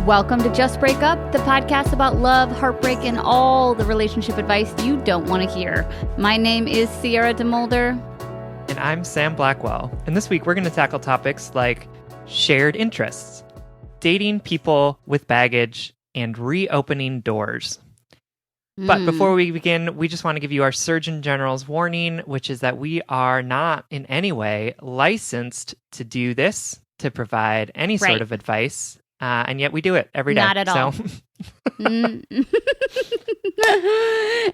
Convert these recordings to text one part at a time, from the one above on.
Welcome to Just Break Up, the podcast about love, heartbreak, and all the relationship advice you don't want to hear. My name is Sierra DeMulder. And I'm Sam Blackwell. And this week we're going to tackle topics like shared interests, dating people with baggage, and reopening doors. But before we begin, we just want to give you our Surgeon General's warning, which is that we are not in any way licensed to do this, to provide any sort of advice. And yet we do it every day. Not at all.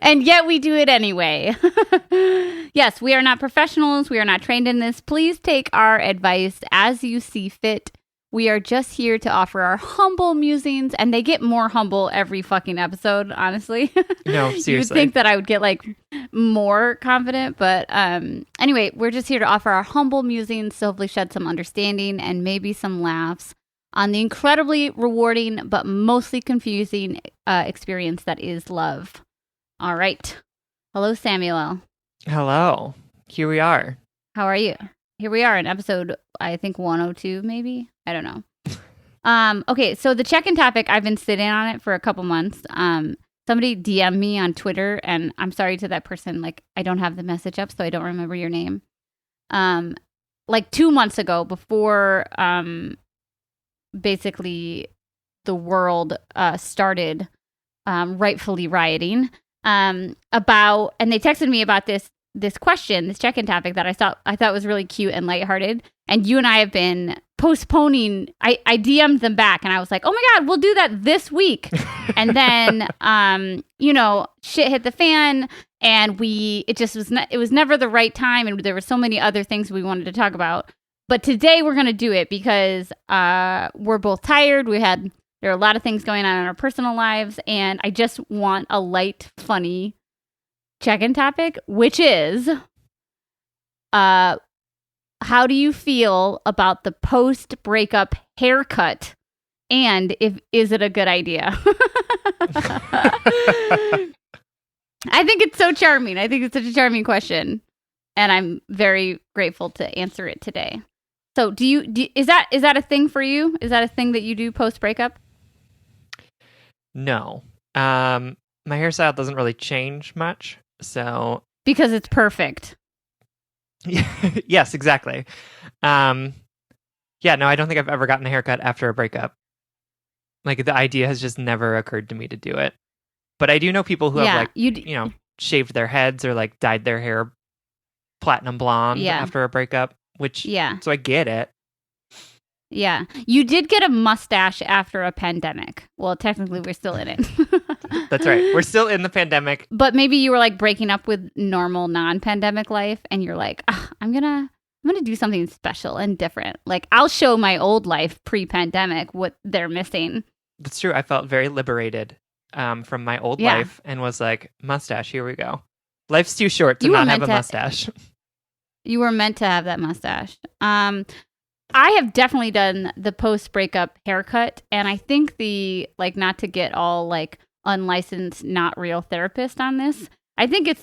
And yet we do it anyway. Yes, we are not professionals. We are not trained in this. Please take our advice as you see fit. We are just here to offer our humble musings, and they get more humble every fucking episode, honestly. No, seriously. You'd think that I would get more confident, but anyway, we're just here to offer our humble musings to hopefully shed some understanding and maybe some laughs on the incredibly rewarding but mostly confusing experience that is love. All right. Hello, Samuel. Hello. Here we are. How are you? Here we are in episode, I think 102, maybe. I don't know. Okay, so the check-in topic, I've been sitting on it for a couple months. Somebody DM'd me on Twitter, and I'm sorry to that person. I don't have the message up, so I don't remember your name. 2 months ago, before basically the world started rightfully rioting, and they texted me about this question, this check-in topic that I thought was really cute and lighthearted. And you and I have been postponing. I DM'd them back and I was like, oh my God, we'll do that this week. And then, shit hit the fan, and it was never the right time. And there were so many other things we wanted to talk about. But today we're going to do it because we're both tired. There are a lot of things going on in our personal lives. And I just want a light, funny check-in topic, which is, how do you feel about the post-breakup haircut, and is it a good idea? I think it's so charming. I think it's such a charming question, and I'm very grateful to answer it today. So, is that a thing for you? Is that a thing that you do post-breakup? No. My hairstyle doesn't really change much. So because it's perfect. Yes, exactly. No, I don't think I've ever gotten a haircut after a breakup. The idea has just never occurred to me to do it. But I do know people who have shaved their heads or dyed their hair platinum blonde after a breakup, so I get it. Yeah. You did get a mustache after a pandemic. Well, technically we're still in it. That's right. We're still in the pandemic. But maybe you were breaking up with normal non-pandemic life, and you're like, I'm gonna do something special and different. I'll show my old life pre-pandemic what they're missing. That's true. I felt very liberated from my old life and was like, mustache, here we go. Life's too short to not have a mustache. You were meant to have that mustache. I have definitely done the post-breakup haircut, and I think not to get all unlicensed, not real therapist on this. I think it's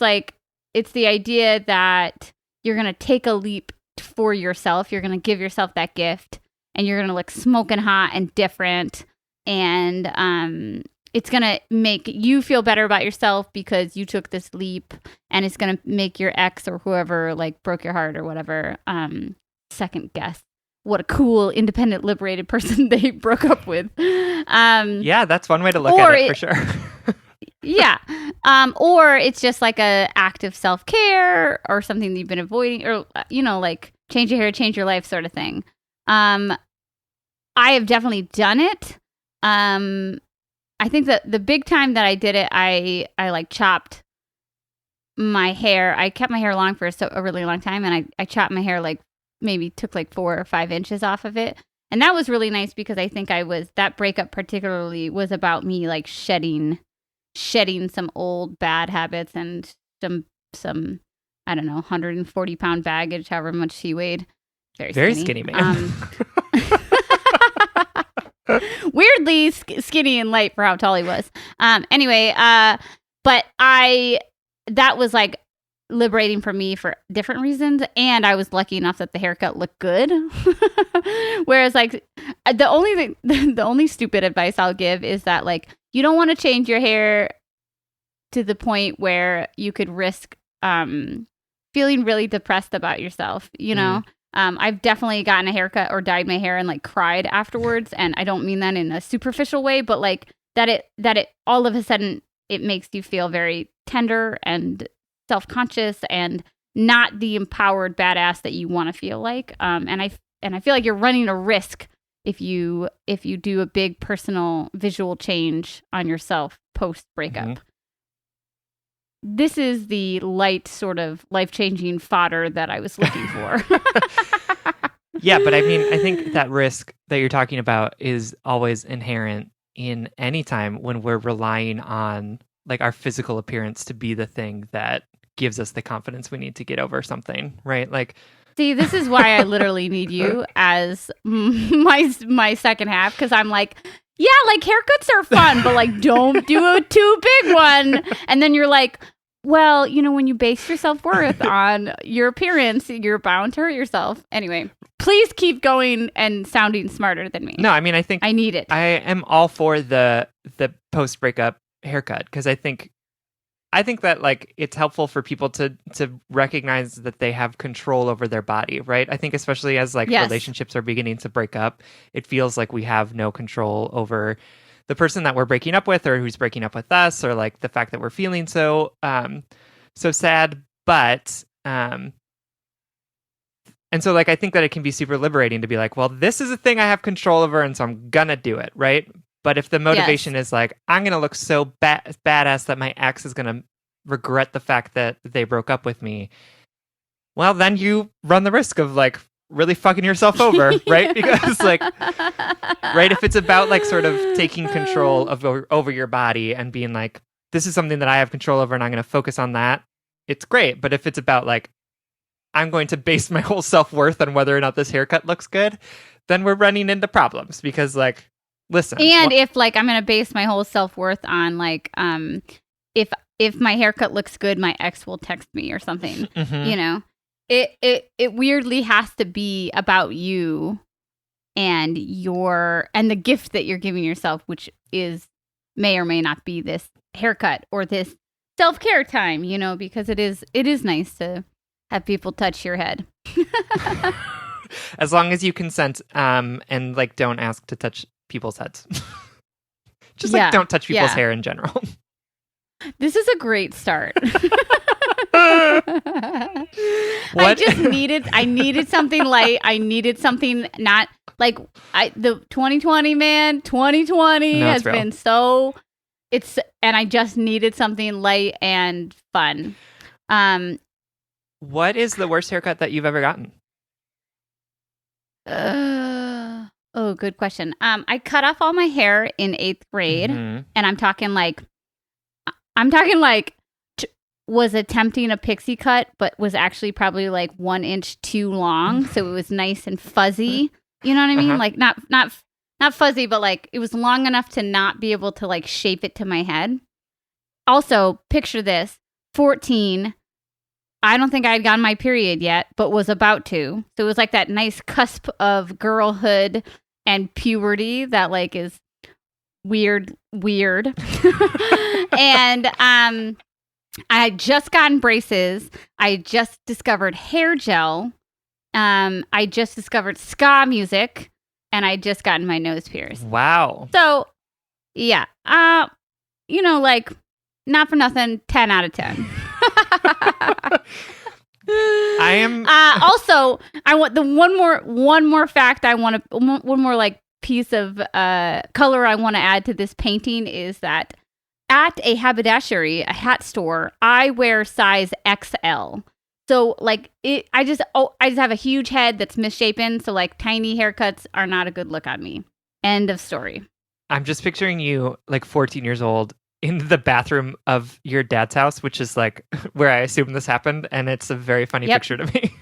the idea that you're going to take a leap for yourself. You're going to give yourself that gift, and you're going to look smoking hot and different, and it's going to make you feel better about yourself because you took this leap, and it's going to make your ex or whoever broke your heart or whatever second guess what a cool, independent, liberated person they broke up with. That's one way to look at it for sure. Yeah. Or it's just a act of self-care or something that you've been avoiding, or, change your hair, change your life sort of thing. I have definitely done it. I think that the big time that I did it, I chopped my hair. I kept my hair long for a really long time, and I chopped my hair maybe took 4 or 5 inches off of it. And that was really nice because I think that breakup particularly was about me shedding some old bad habits and some I don't know, 140 pound baggage, however much she weighed. Very skinny man. Weirdly skinny and light for how tall he was. Anyway, but that was liberating for me for different reasons, and I was lucky enough that the haircut looked good. Whereas the only thing, the only stupid advice I'll give is that like you don't want to change your hair to the point where you could risk feeling really depressed about yourself, you know. I've definitely gotten a haircut or dyed my hair and like cried afterwards, and I don't mean that in a superficial way, but like that it all of a sudden it makes you feel very tender and self-conscious and not the empowered badass that you want to feel like. And I feel like you're running a risk if you do a big personal visual change on yourself post breakup. This is the light sort of life-changing fodder that I was looking for. Yeah, but I mean, I think that risk that you're talking about is always inherent in any time when we're relying on like our physical appearance to be the thing that gives us the confidence we need to get over something, right? Like, see, this is why I literally need you as my second half, because I'm like, yeah, like haircuts are fun, but like don't do a too big one. And then you're like, well, you know, when you base your self-worth on your appearance, you're bound to hurt yourself. Anyway, please keep going and sounding smarter than me. No, I mean, I think I need it. I am all for the post-breakup haircut because I think that like it's helpful for people to recognize that they have control over their body, right? I think especially as like relationships are beginning to break up, it feels like we have no control over the person that we're breaking up with or who's breaking up with us, or like the fact that we're feeling so sad. But and so like I think that it can be super liberating to be like, well, this is a thing I have control over, and so I'm gonna do it, right? But if the motivation is like, I'm gonna look so badass that my ex is gonna regret the fact that they broke up with me, well, then you run the risk of like really fucking yourself over, right? Because like, right, if it's about like sort of taking control of over your body and being like, this is something that I have control over and I'm going to focus on that, it's great. But if it's about like, I'm going to base my whole self-worth on whether or not this haircut looks good, then we're running into problems because like, listen. And if like, I'm going to base my whole self-worth on like, if my haircut looks good, my ex will text me or something, you know? It weirdly has to be about you and the gift that you're giving yourself, which may or may not be this haircut or this self-care time, you know, because it is nice to have people touch your head. As long as you consent, and like don't ask to touch people's heads. Just like don't touch people's hair in general. This is a great start. I needed something light. I needed something not like the 2020 has been so and I just needed something light and fun. What is the worst haircut that you've ever gotten? Oh, good question. I cut off all my hair in 8th grade, and I'm talking like was attempting a pixie cut, but was actually probably like 1 inch too long, so it was nice and fuzzy. You know what I mean? Like not fuzzy, but like it was long enough to not be able to like shape it to my head. Also, picture this: 14. I don't think I had gotten my period yet, but was about to. So it was like that nice cusp of girlhood and puberty that like is weird. And I had just gotten braces. I just discovered hair gel. I just discovered ska music, and I just gotten my nose pierced. Wow. So, yeah. You know, like, not for nothing, 10 out of 10. I am also, I want the one more fact I want to one more like piece of color I want to add to this painting is that at a haberdashery, a hat store, I wear size XL. So like I just have a huge head that's misshapen, so like tiny haircuts are not a good look on me. End of story. I'm just picturing you like 14 years old in the bathroom of your dad's house, which is like where I assume this happened, and it's a very funny picture to me.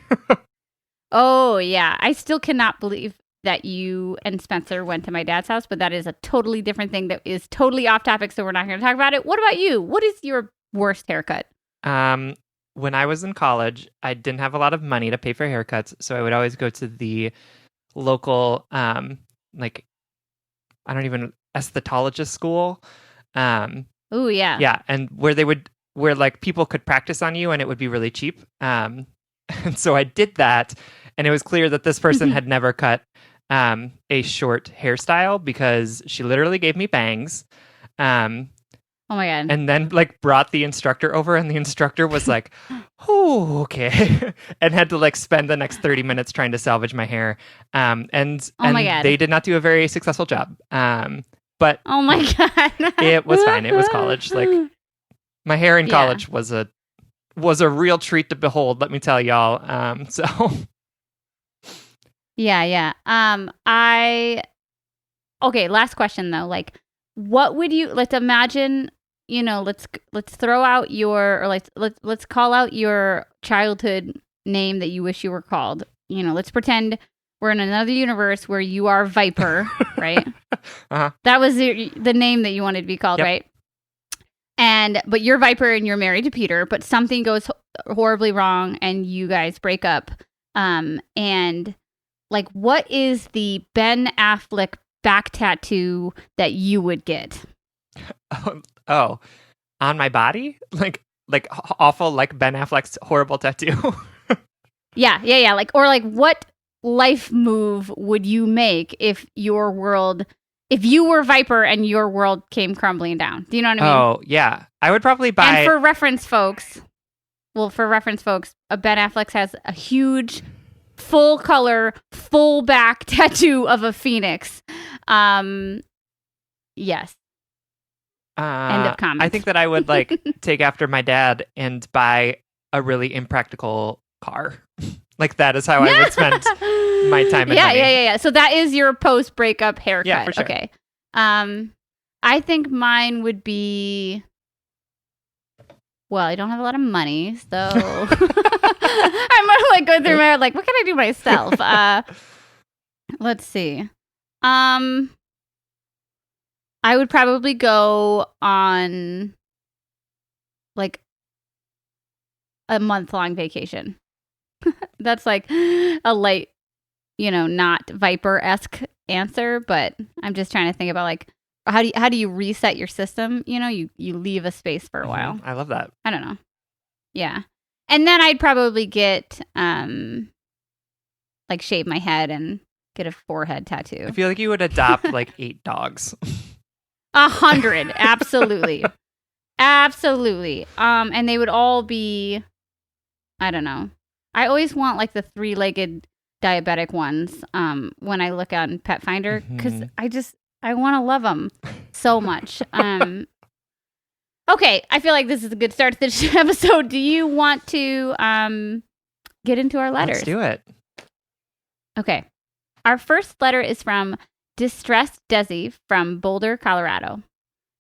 Oh, yeah. I still cannot believe that you and Spencer went to my dad's house, but that is a totally different thing that is totally off topic, so we're not going to talk about it. What about you? What is your worst haircut? When I was in college, I didn't have a lot of money to pay for haircuts, so I would always go to the local like, I don't even, aesthetologist school. Oh yeah. Yeah, and where like people could practice on you and it would be really cheap. And so I did that, and it was clear that this person had never cut a short hairstyle because she literally gave me bangs. Oh my God. And then like brought the instructor over, and the instructor was like, oh, okay. And had to like spend the next 30 minutes trying to salvage my hair. And my God. they did not do a very successful job. But oh my God. it was fine. It was college. Like, my hair in Yeah. college was a real treat to behold, let me tell y'all. So Yeah. Okay, last question though. Like, what would you, let's imagine, let's throw out let's call out your childhood name that you wish you were called. Let's pretend we're in another universe where you are Viper, right? Uh-huh. That was the name that you wanted to be called, Yep. right? But you're Viper and you're married to Peter, but something goes horribly wrong and you guys break up. And like, what is the Ben Affleck back tattoo that you would get? Oh, on my body? Like awful, like Ben Affleck's horrible tattoo. Yeah. Like, or like, what life move would you make if you were Viper and your world came crumbling down? Do you know what I mean? Oh, yeah. I would probably buy... And for reference, folks, Ben Affleck has a huge, full color, full back tattoo of a phoenix. Yes. End of comment. I think that I would like take after my dad and buy a really impractical car. Like, that is how I would spend my time and money. Yeah. So that is your post-breakup haircut. Yeah, for sure. Okay. I think mine would be... Well, I don't have a lot of money, so I'm gonna like go through my head, like, what can I do myself? Let's see. I would probably go on like a month-long vacation. That's like a light, not Viper-esque answer, but I'm just trying to think about like how do you reset your system? You leave a space for a while. I love that. I don't know. Yeah. And then I'd probably get like shave my head and get a forehead tattoo. I feel like you would adopt like 8 dogs. 100, absolutely. Absolutely. And they would all be, I don't know. I always want like the 3-legged diabetic ones when I look on Pet Finder, because I want to love them so much. Okay, I feel like this is a good start to this episode. Do you want to get into our letters? Let's do it. Okay. Our first letter is from Distressed Desi from Boulder, Colorado.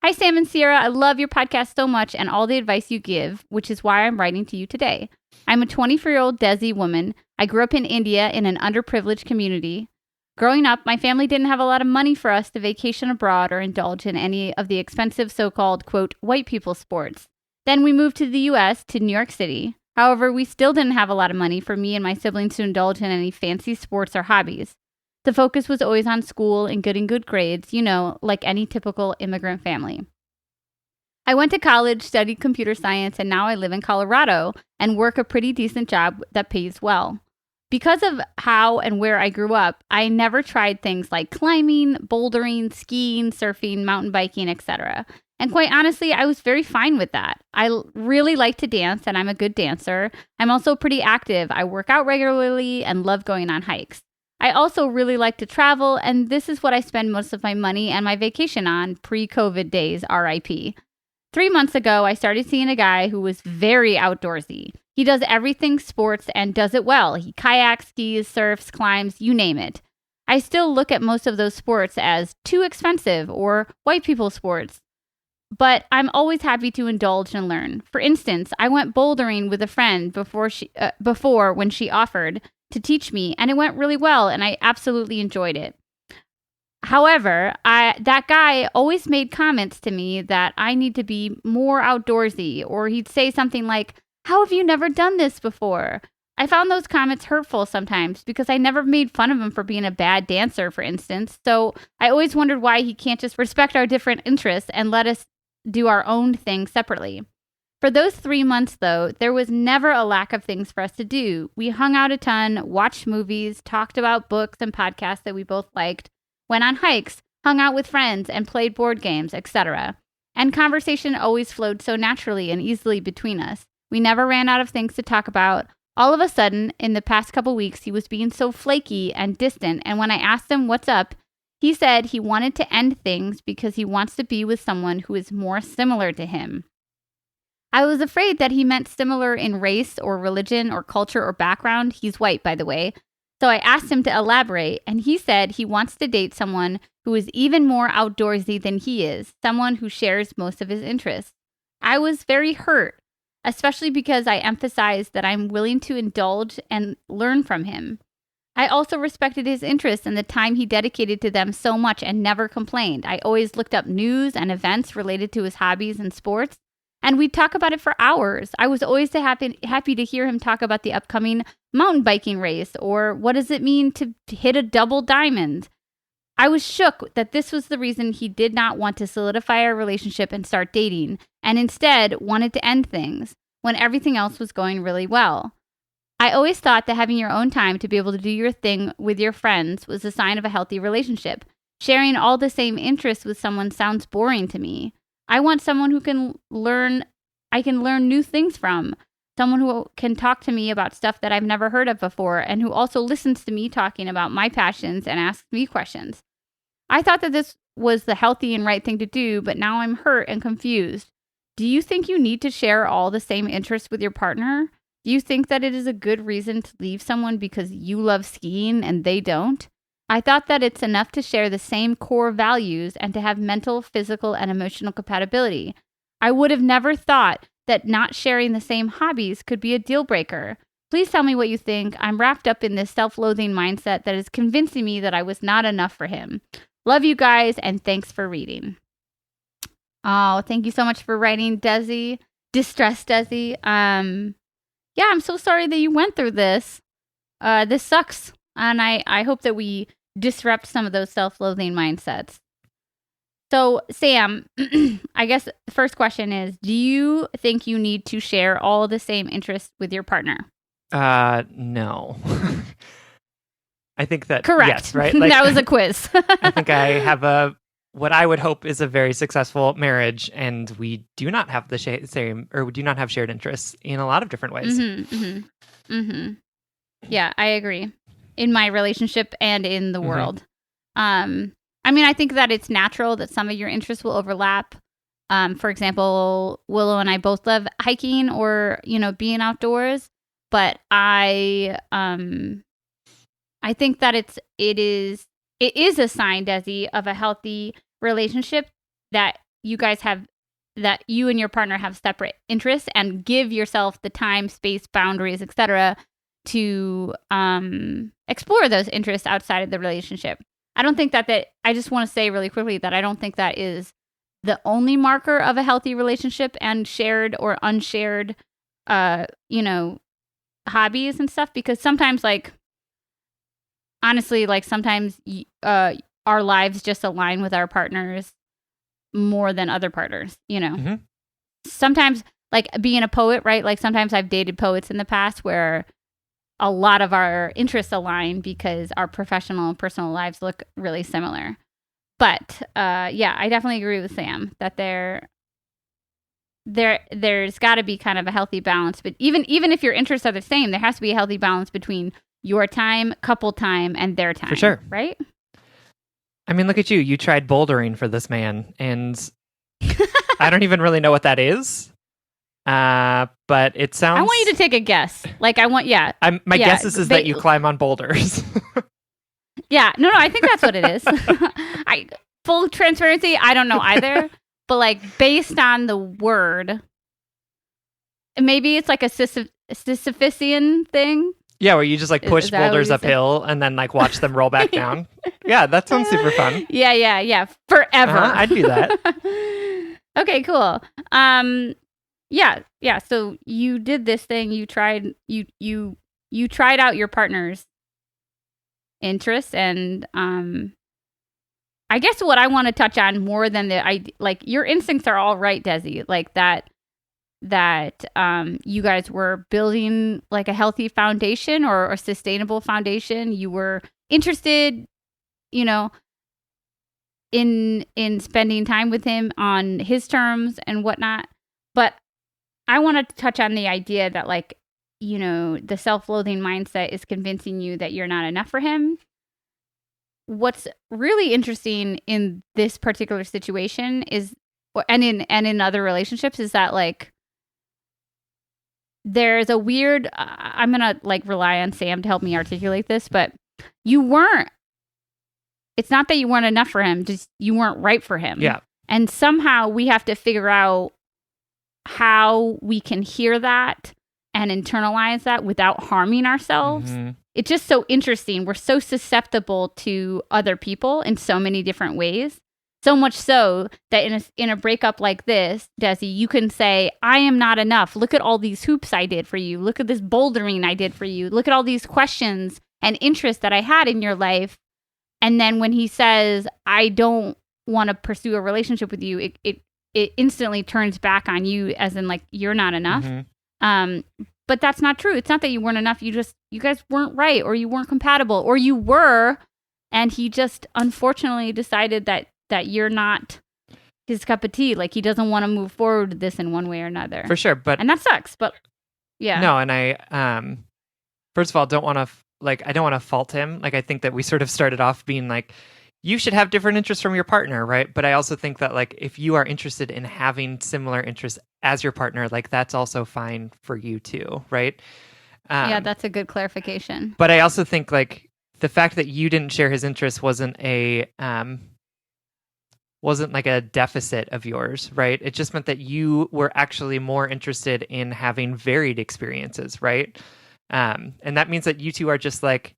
Hi, Sam and Sierra. I love your podcast so much and all the advice you give, which is why I'm writing to you today. I'm a 24-year-old Desi woman. I grew up in India in an underprivileged community. Growing up, my family didn't have a lot of money for us to vacation abroad or indulge in any of the expensive so-called, quote, white people sports. Then we moved to the U.S., to New York City. However, we still didn't have a lot of money for me and my siblings to indulge in any fancy sports or hobbies. The focus was always on school and getting good grades, like any typical immigrant family. I went to college, studied computer science, and now I live in Colorado and work a pretty decent job that pays well. Because of how and where I grew up, I never tried things like climbing, bouldering, skiing, surfing, mountain biking, etc. And quite honestly, I was very fine with that. I really like to dance, and I'm a good dancer. I'm also pretty active. I work out regularly and love going on hikes. I also really like to travel, and this is what I spend most of my money and my vacation on pre-COVID days, RIP. 3 months ago, I started seeing a guy who was very outdoorsy. He does everything sports and does it well. He kayaks, skis, surfs, climbs, you name it. I still look at most of those sports as too expensive or white people sports, but I'm always happy to indulge and learn. For instance, I went bouldering with a friend before when she offered to teach me, and it went really well, and I absolutely enjoyed it. However, that guy always made comments to me that I need to be more outdoorsy, or he'd say something like, "How have you never done this before?" I found those comments hurtful sometimes because I never made fun of him for being a bad dancer, for instance. So I always wondered why he can't just respect our different interests and let us do our own thing separately. For those 3 months, though, there was never a lack of things for us to do. We hung out a ton, watched movies, talked about books and podcasts that we both liked, went on hikes, hung out with friends, and played board games, etc. And conversation always flowed so naturally and easily between us. We never ran out of things to talk about. All of a sudden, in the past couple weeks, he was being so flaky and distant, and when I asked him what's up, he said he wanted to end things because he wants to be with someone who is more similar to him. I was afraid that he meant similar in race or religion or culture or background. He's white, by the way. So I asked him to elaborate, and he said he wants to date someone who is even more outdoorsy than he is, someone who shares most of his interests. I was very hurt, especially because I emphasized that I'm willing to indulge and learn from him. I also respected his interests and the time he dedicated to them so much and never complained. I always looked up news and events related to his hobbies and sports, and we'd talk about it for hours. I was always happy to hear him talk about the upcoming mountain biking race or what does it mean to hit a double diamond. I was shook that this was the reason he did not want to solidify our relationship and start dating, and instead wanted to end things when everything else was going really well. I always thought that having your own time to be able to do your thing with your friends was a sign of a healthy relationship. Sharing all the same interests with someone sounds boring to me. I want someone who I can learn new things from, someone who can talk to me about stuff that I've never heard of before, and who also listens to me talking about my passions and asks me questions. I thought that this was the healthy and right thing to do, but now I'm hurt and confused. Do you think you need to share all the same interests with your partner? Do you think that it is a good reason to leave someone because you love skiing and they don't? I thought that it's enough to share the same core values and to have mental, physical, and emotional compatibility. I would have never thought that not sharing the same hobbies could be a deal breaker. Please tell me what you think. I'm wrapped up in this self-loathing mindset that is convincing me that I was not enough for him. Love you guys, and thanks for reading. Oh, thank you so much for writing, Desi. Distressed Desi. Yeah, I'm so sorry that you went through this. This sucks. And I hope that we disrupt some of those self-loathing mindsets. So, Sam, I guess the first question is, do you think you need to share all the same interests with your partner? No. I think that... Correct. Yes, right? Like, that was a quiz. I think I have what I would hope is a very successful marriage, and we do not have the same, or we do not have shared interests in a lot of different ways. Yeah, I agree. In my relationship and in the world. I mean, I think that it's natural that some of your interests will overlap. For example, Willow and I both love hiking or, being outdoors. But I think that it is a sign, Desi, of a healthy relationship that you guys have, that you and your partner have separate interests and give yourself the time, space, boundaries, etc., to explore those interests outside of the relationship. I don't think that I just want to say really quickly that I don't think that is the only marker of a healthy relationship and shared or unshared, hobbies and stuff, because sometimes, honestly, sometimes our lives just align with our partners more than other partners, Sometimes, being a poet, right? Sometimes I've dated poets in the past where a lot of our interests align because our professional and personal lives look really similar. But yeah, I definitely agree with Sam that there's got to be kind of a healthy balance. But even if your interests are the same, there has to be a healthy balance between your time, couple time, and their time. For sure. Right? I mean, look at you. You tried bouldering for this man, and I don't even really know what that is. But it sounds... I want you to take a guess. My guess is that you climb on boulders. Yeah. No, I think that's what it is. Full transparency, I don't know either. But based on the word, maybe it's like a Sisyphean thing. Yeah, where you just push boulders uphill and then watch them roll back down. Yeah, that sounds super fun. Yeah. Forever. I'd do that. Okay, cool. Yeah. So you did this thing. You tried. You you tried out your partner's interests, and I guess what I want to touch on more than like your instincts are all right, Desi, like that you guys were building like a healthy foundation or a sustainable foundation. You were interested, you know, in spending time with him on his terms and whatnot. But I want to touch on the idea that, like, you know, the self-loathing mindset is convincing you that you're not enough for him. What's really interesting in this particular situation is, and in other relationships, is that, like, there's a weird, I'm going to like rely on Sam to help me articulate this, but it's not that you weren't enough for him, just you weren't right for him. Yeah. And somehow we have to figure out how we can hear that and internalize that without harming ourselves. Mm-hmm. It's just so interesting. We're so susceptible to other people in so many different ways. So much so that in a breakup like this, Desi, you can say, I am not enough. Look at all these hoops I did for you. Look at this bouldering I did for you. Look at all these questions and interests that I had in your life. And then when he says, I don't want to pursue a relationship with you, it instantly turns back on you, as in, like, you're not enough. Mm-hmm. But that's not true. It's not that you weren't enough. You guys weren't right, or you weren't compatible, or you were, and he just unfortunately decided that you're not his cup of tea. Like, he doesn't want to move forward with this in one way or another. For sure. And that sucks, but yeah. No, and I, first of all, don't want to, I don't want to fault him. Like, I think that we sort of started off being like, you should have different interests from your partner, right? But I also think that, like, if you are interested in having similar interests as your partner, like, that's also fine for you too, right? Yeah, that's a good clarification. But I also think, like, the fact that you didn't share his interests wasn't like a deficit of yours, right? It just meant that you were actually more interested in having varied experiences, right? And that means that you two are just, like,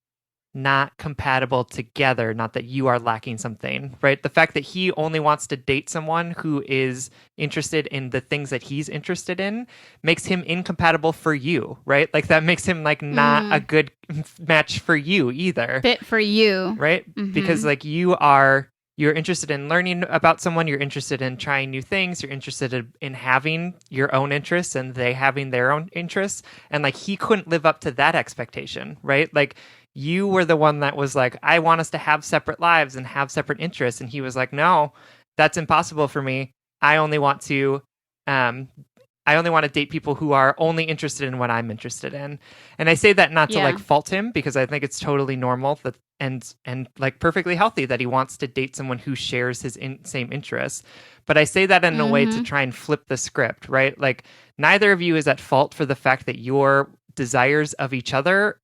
not compatible together, not that you are lacking something, right? The fact that he only wants to date someone who is interested in the things that he's interested in makes him incompatible for you, right? Like, that makes him, like, not a good match for you either. Fit for you. Right? Mm-hmm. Because, like, you're interested in learning about someone, you're interested in trying new things, you're interested in having your own interests and they having their own interests. And, like, he couldn't live up to that expectation, right? Like, you were the one that was like, I want us to have separate lives and have separate interests. And he was like, no, that's impossible for me. I only want to date people who are only interested in what I'm interested in. And I say that not to like fault him, because I think it's totally normal that and like perfectly healthy that he wants to date someone who shares his same interests. But I say that in a way to try and flip the script, right? Like, neither of you is at fault for the fact that your desires of each other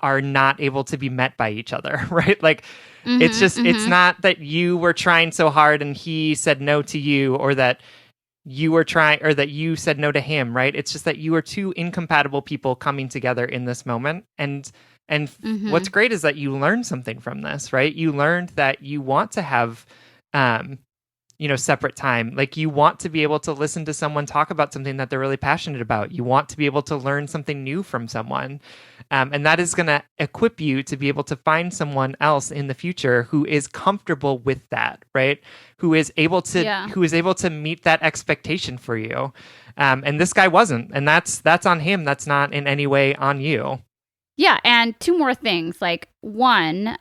are not able to be met by each other, right? Like, it's just, it's not that you were trying so hard and he said no to you, or that you were trying, or that you said no to him, right? It's just that you are two incompatible people coming together in this moment. And what's great is that you learned something from this, right? You learned that you want to have, separate time. Like, you want to be able to listen to someone talk about something that they're really passionate about. You want to be able to learn something new from someone. And that is going to equip you to be able to find someone else in the future who is comfortable with that, right? Who is able to meet that expectation for you. And this guy wasn't, and that's on him. That's not in any way on you. Yeah. And two more things. Like, one,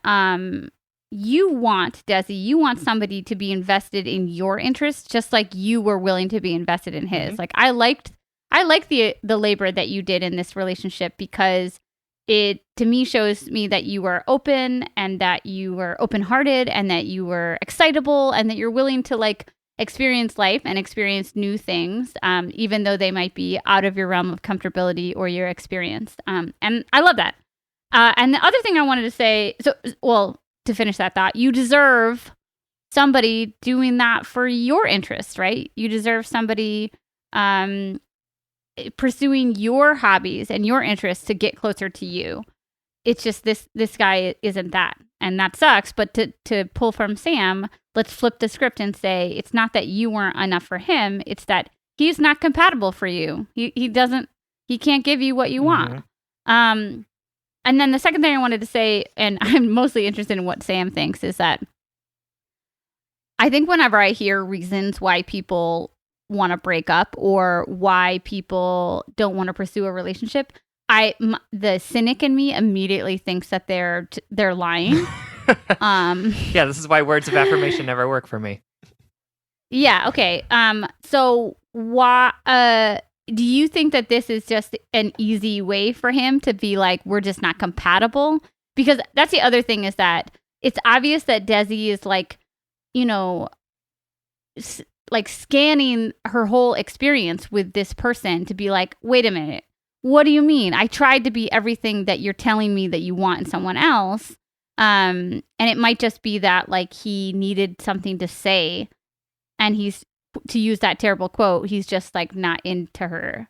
Desi, you want somebody to be invested in your interests, just like you were willing to be invested in his. Like, I like the labor that you did in this relationship, because it, to me, shows me that you were open, and that you were open-hearted, and that you were excitable, and that you're willing to, like, experience life and experience new things, even though they might be out of your realm of comfortability or your experience. And I love that. And the other thing I wanted to say, to finish that thought, you deserve somebody doing that for your interests, right? You deserve somebody pursuing your hobbies and your interests to get closer to you. It's just this guy isn't that, and that sucks. But to pull from Sam, let's flip the script and say it's not that you weren't enough for him. It's that he's not compatible for you. He can't give you what you want. And then the second thing I wanted to say, and I'm mostly interested in what Sam thinks, is that I think whenever I hear reasons why people want to break up or why people don't want to pursue a relationship, the cynic in me immediately thinks that they're lying. Yeah, this is why words of affirmation never work for me. Yeah. Okay. So why? Do you think that this is just an easy way for him to be like, we're just not compatible? Because that's the other thing, is that it's obvious that Desi is like, you know, like scanning her whole experience with this person to be like, wait a minute, what do you mean? I tried to be everything that you're telling me that you want in someone else. And it might just be that like he needed something to say, and he's, to use that terrible quote, he's just like not into her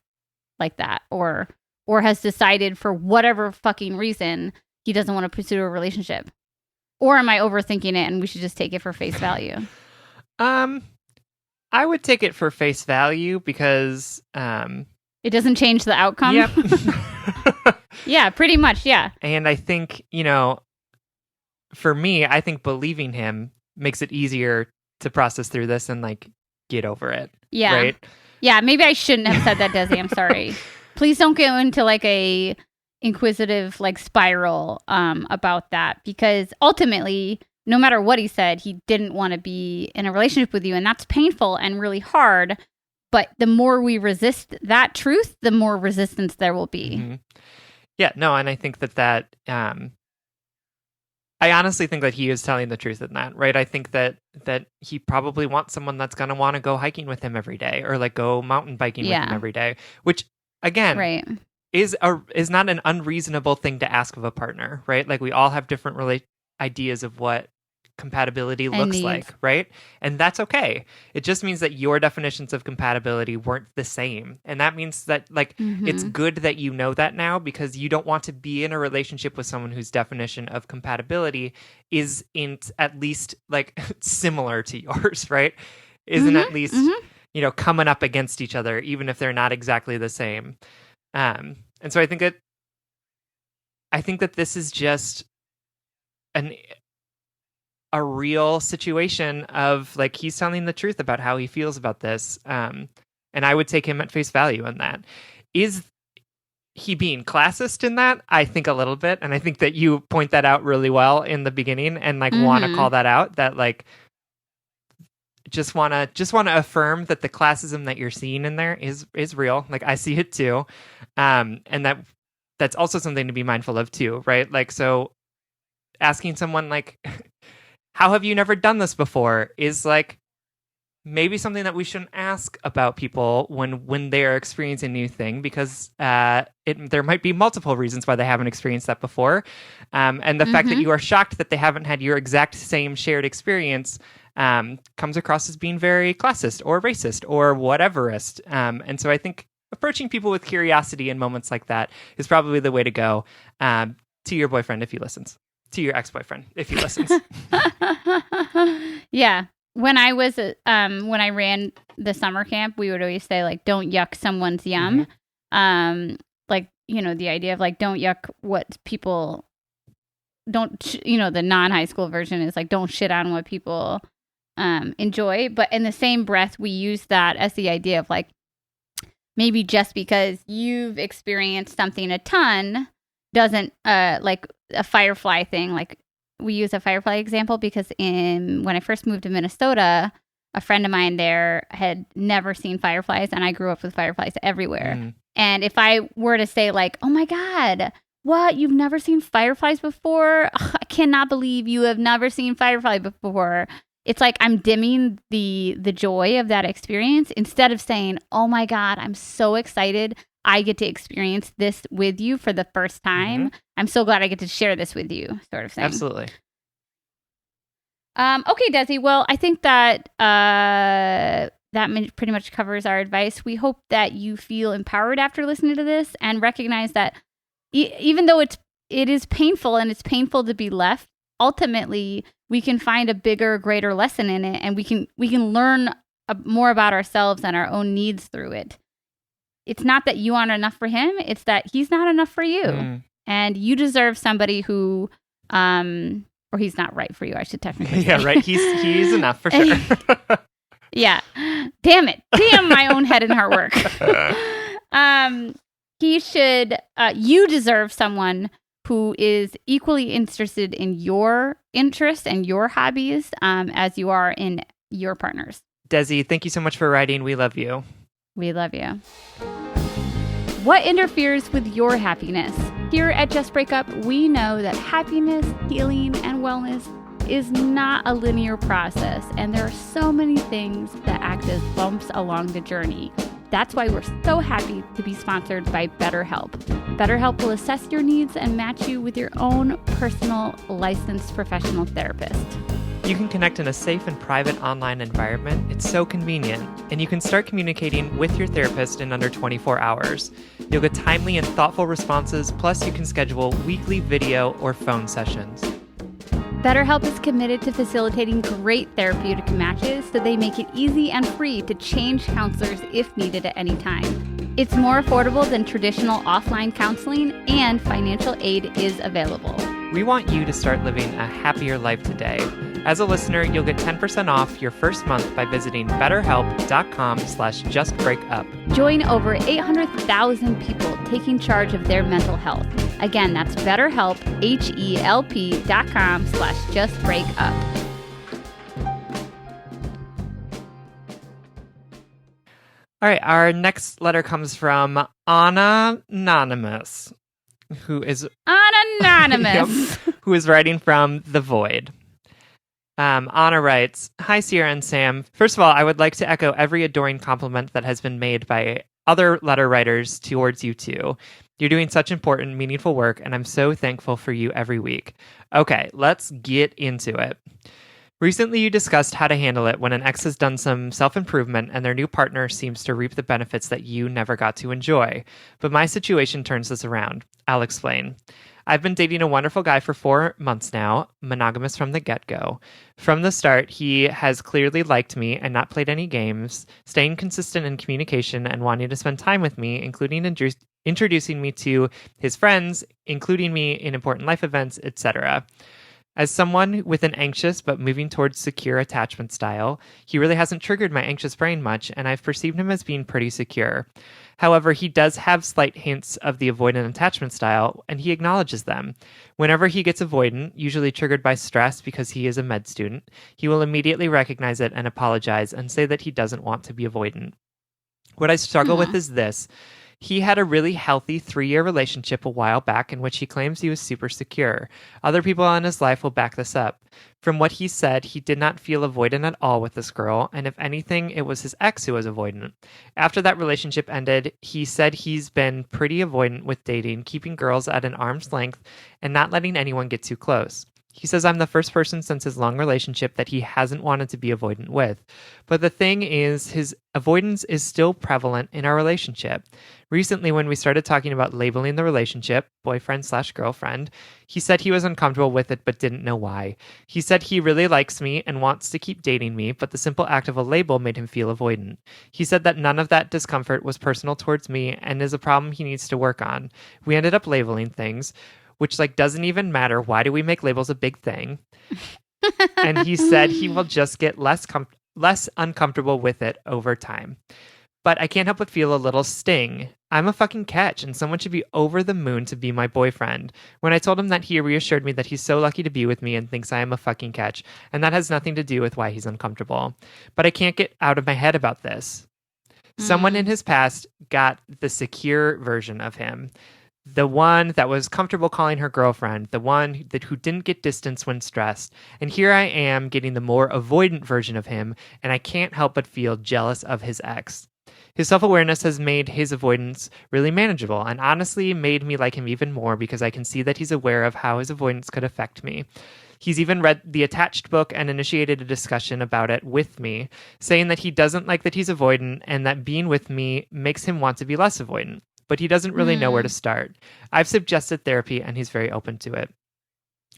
like that, or has decided for whatever fucking reason he doesn't want to pursue a relationship. Or am I overthinking it and we should just take it for face value? I would take it for face value because it doesn't change the outcome. Yep. Yeah, pretty much. Yeah. And I think, you know, for me, I think believing him makes it easier to process through this and like get over it. Yeah. Right? Yeah. Maybe I shouldn't have said that, Desi. I'm sorry. Please don't go into like a inquisitive like spiral about that, because ultimately, no matter what he said, he didn't want to be in a relationship with you, and that's painful and really hard. But the more we resist that truth, the more resistance there will be. Mm-hmm. Yeah, no, and I think that I honestly think that he is telling the truth in that, right? I think that he probably wants someone that's going to want to go hiking with him every day, or like go mountain biking with him every day, which again, right, is not an unreasonable thing to ask of a partner, right? Like we all have different ideas of what compatibility looks like, right? And that's okay. It just means that your definitions of compatibility weren't the same. And that means that like it's good that you know that now, because you don't want to be in a relationship with someone whose definition of compatibility is in at least like similar to yours, right? Isn't at least, you know, coming up against each other, even if they're not exactly the same. And so I think that this is just a real situation of like he's telling the truth about how he feels about this, and I would take him at face value in that. Is he being classist in that? I think a little bit, and I think that you point that out really well in the beginning, and like want to call that out, that like just want to affirm that the classism that you're seeing in there is real. Like I see it too, and that's also something to be mindful of too, right? Like, so asking someone like, how have you never done this before, is like maybe something that we shouldn't ask about people when they're experiencing a new thing, because there might be multiple reasons why they haven't experienced that before. And the fact that you are shocked that they haven't had your exact same shared experience comes across as being very classist or racist or whateverist. And so I think approaching people with curiosity in moments like that is probably the way to go, to your boyfriend if he listens. To your ex-boyfriend if he listens. Yeah. When I was when I ran the summer camp, we would always say like, don't yuck someone's yum. Like, you know, the idea of like, don't yuck what people don't, you know, the non-high school version is like, don't shit on what people enjoy. But in the same breath, we use that as the idea of like, maybe just because you've experienced something a ton doesn't like a firefly thing. Like we use a firefly example because when I first moved to Minnesota, a friend of mine there had never seen fireflies, and I grew up with fireflies everywhere. And if I were to say like, oh my God, what? You've never seen fireflies before? Ugh, I cannot believe you have never seen firefly before. It's like I'm dimming the joy of that experience instead of saying, oh my God, I'm so excited I get to experience this with you for the first time. I'm so glad I get to share this with you, sort of thing. Absolutely. Okay, Desi. Well, I think that that pretty much covers our advice. We hope that you feel empowered after listening to this and recognize that even though it is painful, and it's painful to be left, ultimately we can find a bigger, greater lesson in it, and we can learn more about ourselves and our own needs through it. It's not that you aren't enough for him, it's that he's not enough for you. And you deserve somebody who, or he's not right for you, I should technically say. Yeah, right. He's enough for sure. Yeah. Damn it. Damn my own head and heart work. You deserve someone who is equally interested in your interests and your hobbies as you are in your partner's. Desi, thank you so much for writing. We love you. We love you. What interferes with your happiness? Here at Just Break Up, we know that happiness, healing, and wellness is not a linear process, and there are so many things that act as bumps along the journey. That's why we're so happy to be sponsored by BetterHelp. BetterHelp will assess your needs and match you with your own personal licensed professional therapist. You can connect in a safe and private online environment. It's so convenient, and you can start communicating with your therapist in under 24 hours. You'll get timely and thoughtful responses, plus you can schedule weekly video or phone sessions. BetterHelp is committed to facilitating great therapeutic matches, so they make it easy and free to change counselors if needed at any time. It's more affordable than traditional offline counseling, and financial aid is available. We want you to start living a happier life today. As a listener, you'll get 10% off your first month by visiting betterhelp.com/justbreakup. Join over 800,000 people taking charge of their mental health. Again, that's BetterHelp, HELP.com/justbreakup. All right, our next letter comes from Anonymous, who is Anonymous. who is writing from the void. Anna writes, "Hi, Sierra and Sam. First of all, I would like to echo every adoring compliment that has been made by other letter writers towards you two. You're doing such important, meaningful work, and I'm so thankful for you every week." Okay, let's get into it. Recently, you discussed how to handle it when an ex has done some self-improvement and their new partner seems to reap the benefits that you never got to enjoy. But my situation turns this around. I'll explain. I've been dating a wonderful guy for 4 months now, monogamous from the get-go. From the start, he has clearly liked me and not played any games, staying consistent in communication and wanting to spend time with me, including introducing me to his friends, including me in important life events, etc. As someone with an anxious but moving towards secure attachment style, he really hasn't triggered my anxious brain much, and I've perceived him as being pretty secure. However, he does have slight hints of the avoidant attachment style, and he acknowledges them. Whenever he gets avoidant, usually triggered by stress because he is a med student, he will immediately recognize it and apologize and say that he doesn't want to be avoidant. What I struggle with is this. He had a really healthy 3-year relationship a while back in which he claims he was super secure. Other people in his life will back this up. From what he said, he did not feel avoidant at all with this girl, and if anything, it was his ex who was avoidant. After that relationship ended, he said he's been pretty avoidant with dating, keeping girls at an arm's length and not letting anyone get too close. He says I'm the first person since his long relationship that he hasn't wanted to be avoidant with. But the thing is, his avoidance is still prevalent in our relationship. Recently, when we started talking about labeling the relationship, boyfriend/girlfriend, he said he was uncomfortable with it but didn't know why. He said he really likes me and wants to keep dating me, but the simple act of a label made him feel avoidant. He said that none of that discomfort was personal towards me and is a problem he needs to work on. We ended up labeling things, which doesn't even matter. Why do we make labels a big thing? And he said he will just get less uncomfortable with it over time. But I can't help but feel a little sting. I'm a fucking catch, and someone should be over the moon to be my boyfriend. When I told him that, he reassured me that he's so lucky to be with me and thinks I am a fucking catch, and that has nothing to do with why he's uncomfortable. But I can't get out of my head about this. Someone in his past got the secure version of him. The one that was comfortable calling her girlfriend, the one who didn't get distance when stressed. And here I am getting the more avoidant version of him, and I can't help but feel jealous of his ex. His self-awareness has made his avoidance really manageable, and honestly made me like him even more because I can see that he's aware of how his avoidance could affect me. He's even read the Attached book and initiated a discussion about it with me, saying that he doesn't like that he's avoidant and that being with me makes him want to be less avoidant. But he doesn't really know where to start. I've suggested therapy, and he's very open to it.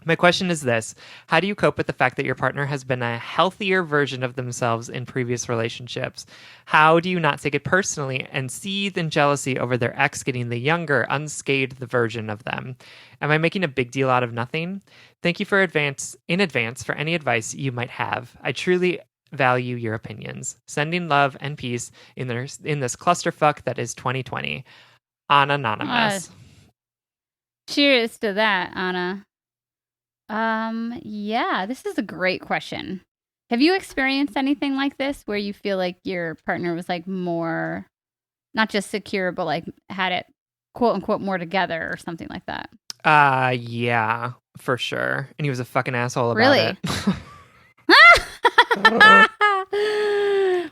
My question is this: how do you cope with the fact that your partner has been a healthier version of themselves in previous relationships? How do you not take it personally and seethe in jealousy over their ex getting the younger, unscathed version of them? Am I making a big deal out of nothing? Thank you in advance for any advice you might have. I truly value your opinions. Sending love and peace in this clusterfuck that is 2020. Anonymous. Cheers to that, Anna. Yeah, this is a great question. Have you experienced anything like this where you feel like your partner was like more, not just secure, but like had it quote unquote more together or something like that? Yeah, for sure. And he was a fucking asshole about Really? it.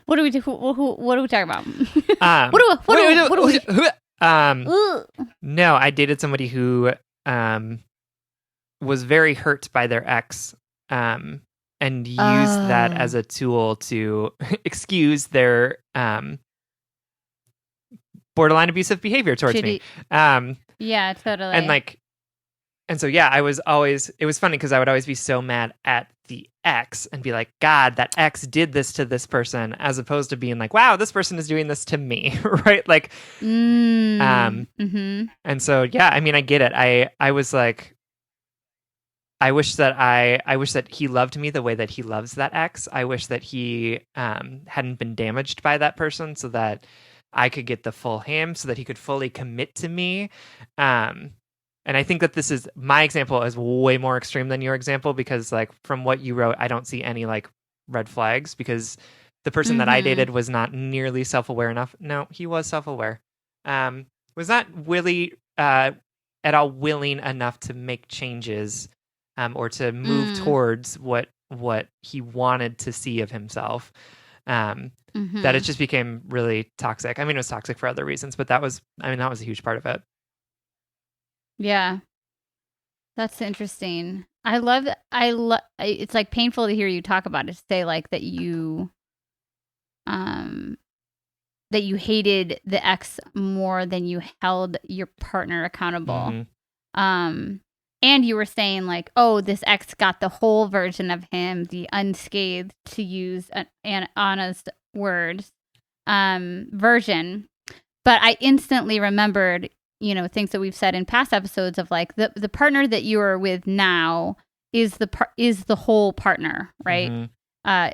What do we do? What are we talking about? No, I dated somebody who was very hurt by their ex and used that as a tool to excuse their borderline abusive behavior towards me. Yeah, totally. And so yeah, it was funny because I would always be so mad at the ex and be like, God, that ex did this to this person, as opposed to being like, wow, this person is doing this to me. Right? Like, and so, yeah, I mean, I get it. I was like, I wish that he loved me the way that he loves that ex. I wish that he hadn't been damaged by that person so that I could get the full him, so that he could fully commit to me. And I think that my example is way more extreme than your example, because like from what you wrote, I don't see any like red flags, because the person that I dated was not nearly self-aware enough. No, he was self-aware. Was not really at all willing enough to make changes or to move towards what he wanted to see of himself. That it just became really toxic. I mean, it was toxic for other reasons, but that was a huge part of it. Yeah. That's interesting. It's like painful to hear you talk about it, to say like that you hated the ex more than you held your partner accountable. And you were saying like, oh, this ex got the whole version of him, the unscathed, to use an honest words, version. But I instantly remembered, things that we've said in past episodes of like the partner that you are with now is the whole partner, right?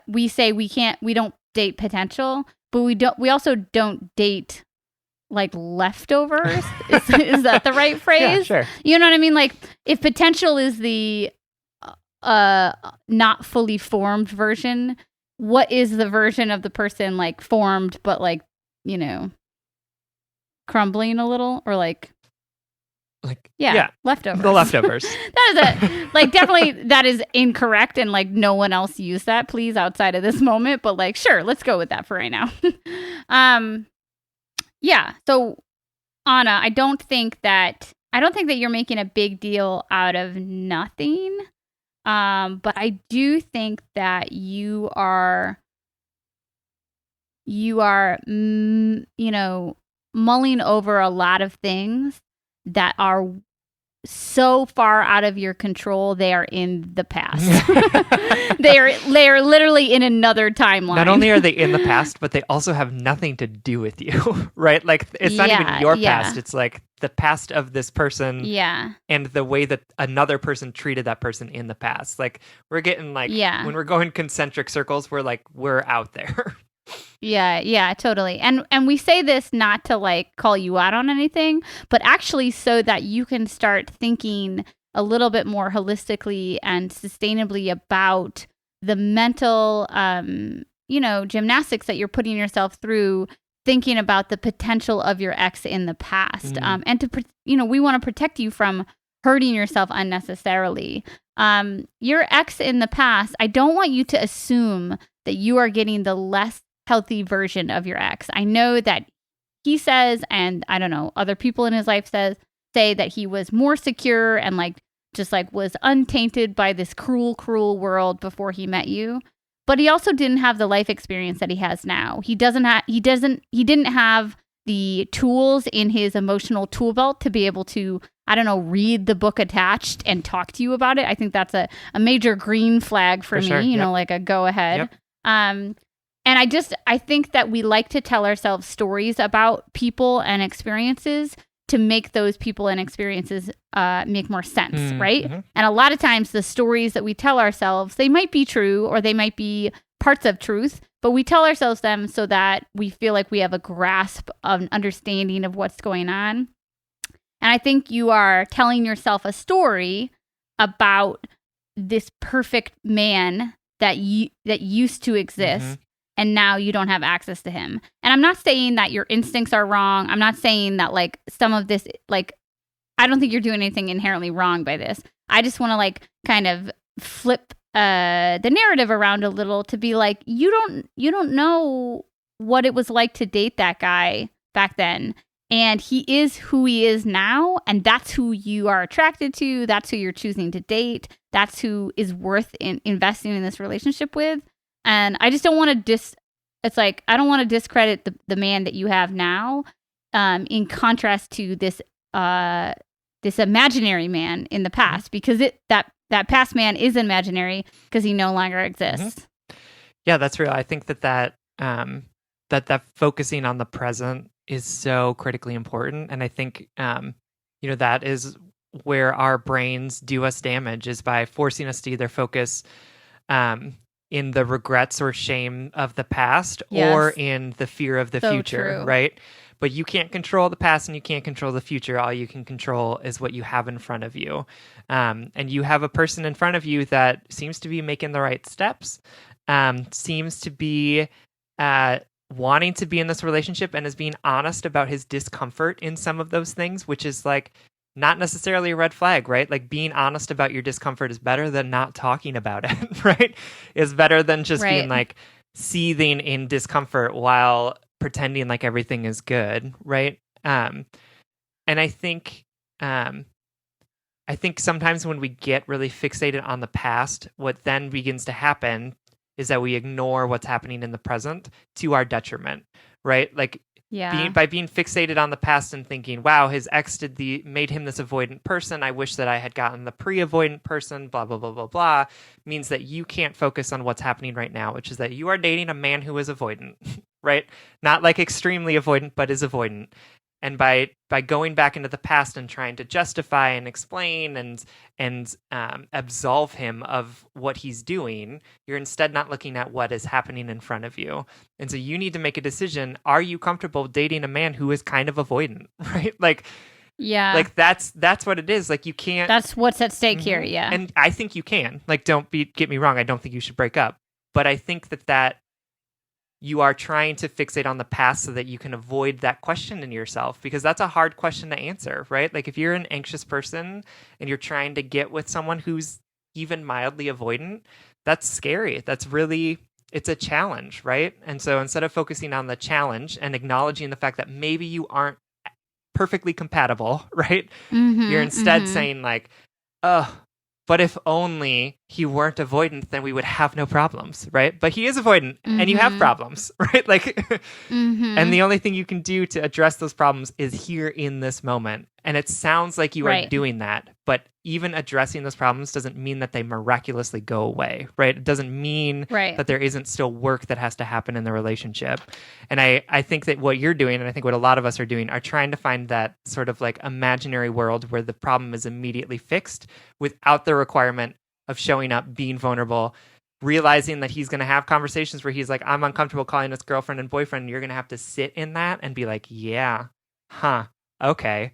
We say we don't date potential, but we also don't date like leftovers. Is that the right phrase? Yeah, sure. You know what I mean? Like if potential is the not fully formed version, what is the version of the person like formed but like, crumbling a little, or like leftovers. The leftovers. That is definitely that is incorrect, and like no one else use that, please, outside of this moment, but like sure, let's go with that for right now. Yeah, so Anna, I don't think that you're making a big deal out of nothing, but I do think that you are mulling over a lot of things that are so far out of your control. They are in the past. they are literally in another timeline. Not only are they in the past, but they also have nothing to do with you, right? Like it's not even your past. It's like the past of this person, and the way that another person treated that person in the past. Like we're getting like when we're going concentric circles, we're out there. Yeah, totally. And we say this not to like call you out on anything, but actually so that you can start thinking a little bit more holistically and sustainably about the mental, gymnastics that you're putting yourself through, thinking about the potential of your ex in the past. And we want to protect you from hurting yourself unnecessarily. Your ex in the past, I don't want you to assume that you are getting the less healthy version of your ex. I know that he says, and I don't know, other people in his life say that he was more secure and like just like was untainted by this cruel world before he met you. But he also didn't have the life experience that he has now. He didn't have the tools in his emotional tool belt to be able to I don't know, read the book Attached and talk to you about it. I think that's a major green flag for me, sure. you Yep. know, like a go ahead. Yep. And I think that we like to tell ourselves stories about people and experiences to make those people and experiences make more sense, right? Mm-hmm. And a lot of times the stories that we tell ourselves, they might be true or they might be parts of truth, but we tell ourselves them so that we feel like we have a grasp of an understanding of what's going on. And I think you are telling yourself a story about this perfect man that used to exist. Mm-hmm. And now you don't have access to him. And I'm not saying that your instincts are wrong. I'm not saying that like some of this, like, I don't think you're doing anything inherently wrong by this. I just want to like kind of flip the narrative around a little to be like, you don't know what it was like to date that guy back then. And he is who he is now. And that's who you are attracted to. That's who you're choosing to date. That's who is worth investing in this relationship with. And I just don't want to it's like, I don't want to discredit the man that you have now in contrast to this imaginary man in the past, because that past man is imaginary because he no longer exists. Mm-hmm. Yeah, that's real. I think that focusing on the present is so critically important. And I think, that is where our brains do us damage, is by forcing us to either focus in the regrets or shame of the past, or in the fear of the future, true. right? But you can't control the past and you can't control the future. All you can control is what you have in front of you. And you have a person in front of you that seems to be making the right steps, seems to be wanting to be in this relationship, and is being honest about his discomfort in some of those things, which is like not necessarily a red flag, right? Like being honest about your discomfort is better than not talking about it, right? Is better than just being like seething in discomfort while pretending like everything is good, right? And I think sometimes when we get really fixated on the past, what then begins to happen is that we ignore what's happening in the present to our detriment, right? Like by being fixated on the past and thinking, wow, his ex made him this avoidant person. I wish that I had gotten the pre-avoidant person, blah, blah, blah, blah, blah, means that you can't focus on what's happening right now, which is that you are dating a man who is avoidant, right? Not like extremely avoidant, but is avoidant. And by going back into the past and trying to justify and explain and absolve him of what he's doing, you're instead not looking at what is happening in front of you. And so you need to make a decision. Are you comfortable dating a man who is kind of avoidant, right? Like, yeah, like that's what it is. Like you can't. That's what's at stake here. Yeah, and I think you can. Like, get me wrong. I don't think you should break up, but I think that you are trying to fixate on the past so that you can avoid that question in yourself, because that's a hard question to answer, right? Like if you're an anxious person and you're trying to get with someone who's even mildly avoidant, that's scary. It's a challenge, right? And so instead of focusing on the challenge and acknowledging the fact that maybe you aren't perfectly compatible, right? You're instead saying like, oh, but if only he weren't avoidant, then we would have no problems, right? But he is avoidant, and you have problems, right? Like, and the only thing you can do to address those problems is here in this moment. And it sounds like you are doing that, but even addressing those problems doesn't mean that they miraculously go away, right? It doesn't mean that there isn't still work that has to happen in the relationship. And I think that what you're doing, and I think what a lot of us are doing, are trying to find that sort of like imaginary world where the problem is immediately fixed without the requirement of showing up, being vulnerable, realizing that he's going to have conversations where he's like, I'm uncomfortable calling us girlfriend and boyfriend. And you're going to have to sit in that and be like, yeah, okay.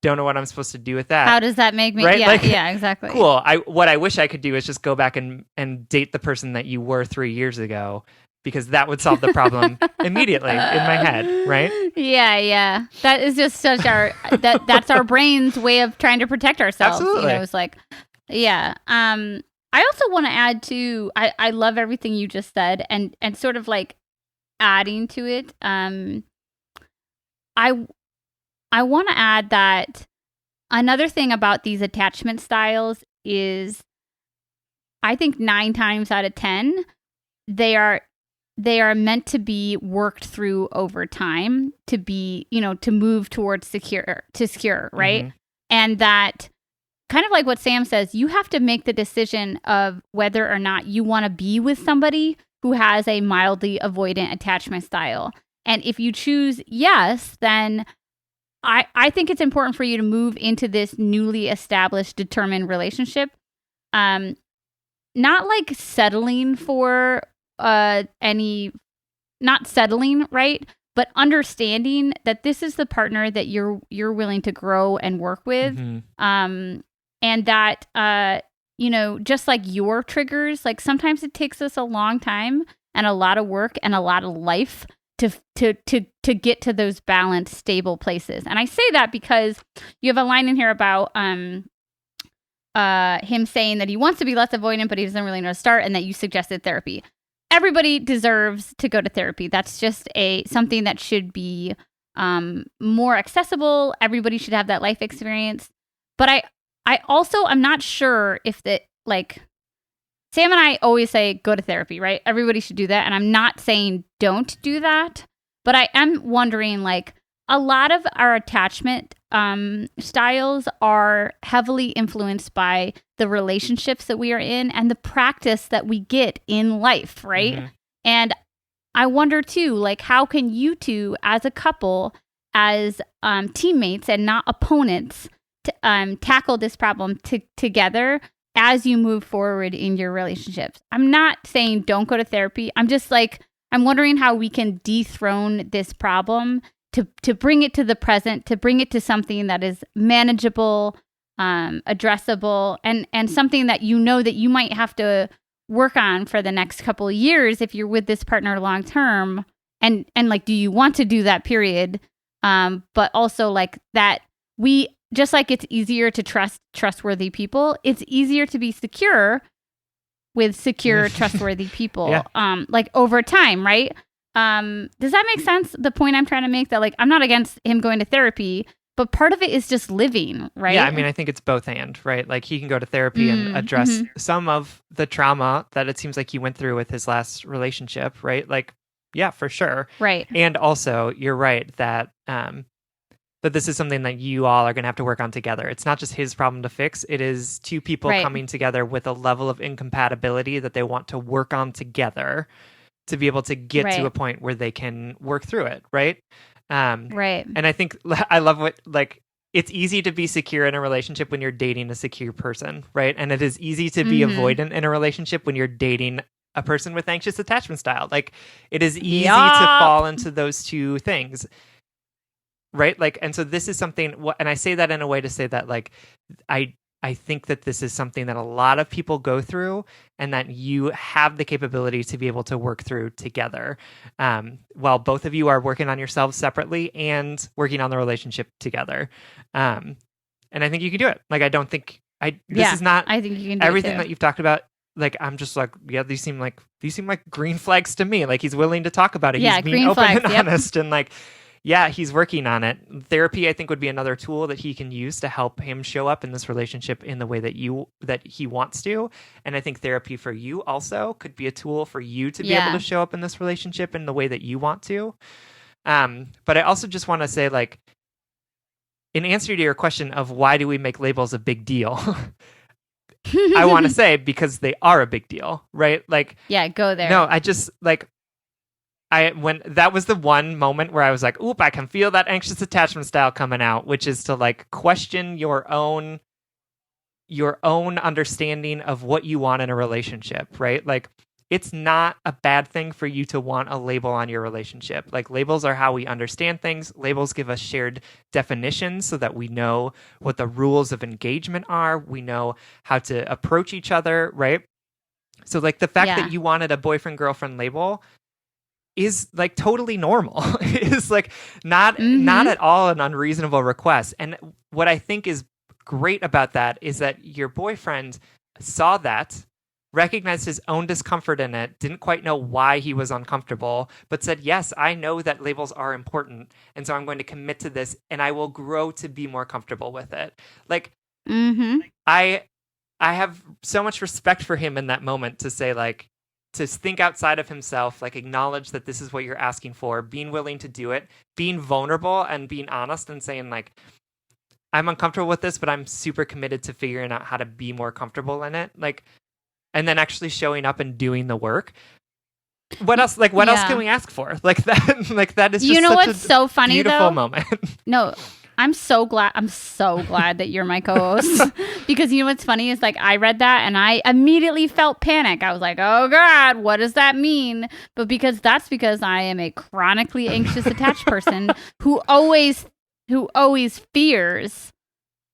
Don't know what I'm supposed to do with that. How does that make me? Right? Yeah, yeah, exactly. Cool. What I wish I could do is just go back and date the person that you were 3 years ago, because that would solve the problem immediately in my head, right? Yeah. That is just such that's our brain's way of trying to protect ourselves. Absolutely. It's like, yeah. I also want to add to, I love everything you just said, and sort of like adding to it. I want to add that another thing about these attachment styles is, I think 9 times out of 10, they are meant to be worked through over time to be, to move towards secure, right? And that, kind of like what Sam says, you have to make the decision of whether or not you want to be with somebody who has a mildly avoidant attachment style. And if you choose yes, then I think it's important for you to move into this newly established, determined relationship. Not like settling for not settling, right? But understanding that this is the partner that you're willing to grow and work with. And that just like your triggers, like sometimes it takes us a long time and a lot of work and a lot of life to get to those balanced, stable places. And I say that because you have a line in here about him saying that he wants to be less avoidant, but he doesn't really know how to start, and that you suggested therapy. Everybody deserves to go to therapy. That's just something that should be more accessible. Everybody should have that life experience. But I also, I'm not sure if Sam and I always say go to therapy, right? Everybody should do that. And I'm not saying don't do that, but I am wondering, like, a lot of our attachment styles are heavily influenced by the relationships that we are in and the practice that we get in life, right? Mm-hmm. And I wonder too, like, how can you two as a couple, as teammates and not opponents, tackle this problem together as you move forward in your relationships? I'm not saying don't go to therapy. I'm just like, I'm wondering how we can dethrone this problem to bring it to the present, to bring it to something that is manageable, addressable, and something that that you might have to work on for the next couple of years if you're with this partner long term. And like, do you want to do that, period? But also like that just like it's easier to trust trustworthy people, it's easier to be secure with secure, trustworthy people. Yeah. Like over time, right? Does that make sense? The point I'm trying to make, that like, I'm not against him going to therapy, but part of it is just living, right? Yeah, I mean, I think it's both and, right? Like he can go to therapy and address some of the trauma that it seems like he went through with his last relationship, right? Like, yeah, for sure. Right. And also, you're right that that this is something that you all are going to have to work on together. It's not just his problem to fix. It is two people coming together with a level of incompatibility that they want to work on together to be able to get to a point where they can work through it, right? Right. And I think I love what, like, it's easy to be secure in a relationship when you're dating a secure person, right? And it is easy to be avoidant in a relationship when you're dating a person with anxious attachment style. Like, it is easy to fall into those two things. Right? Like, and so this is something, and I say that in a way to say that, like, I think that this is something that a lot of people go through and that you have the capability to be able to work through together, while both of you are working on yourselves separately and working on the relationship together. And I think you can do it. Like, I don't think this is not, I think you can do everything that you've talked about. Like, I'm just like, yeah, these seem like green flags to me. Like, he's willing to talk about it. Yeah, he's being open and honest, and like, yeah, he's working on it. Therapy, I think, would be another tool that he can use to help him show up in this relationship in the way that he wants to. And I think therapy for you also could be a tool for you to be able to show up in this relationship in the way that you want to. But I also just want to say, like, in answer to your question of why do we make labels a big deal, I want to say because they are a big deal, right? Like, yeah, go there. No, I just like. When that was the one moment where I was like, oop, I can feel that anxious attachment style coming out, which is to like question your own understanding of what you want in a relationship, right? Like, it's not a bad thing for you to want a label on your relationship. Like, labels are how we understand things. Labels give us shared definitions so that we know what the rules of engagement are. We know how to approach each other, right? So like the fact that you wanted a boyfriend girlfriend label is like totally normal. It's like not at all an unreasonable request. And what I think is great about that is that your boyfriend saw that, recognized his own discomfort in it, didn't quite know why he was uncomfortable, but said, yes, I know that labels are important. And so I'm going to commit to this and I will grow to be more comfortable with it. Like, I have so much respect for him in that moment to say, like, to think outside of himself, like acknowledge that this is what you're asking for, being willing to do it, being vulnerable and being honest and saying, like, I'm uncomfortable with this, but I'm super committed to figuring out how to be more comfortable in it. Like, and then actually showing up and doing the work. What else? Like, what else can we ask for? Like that. Like that is just you know such what's a so funny beautiful though? moment. No, I'm so glad that you're my co-host because you know what's funny is like I read that and I immediately felt panic. I was like, oh God, what does that mean? But because I am a chronically anxious attached person who always fears,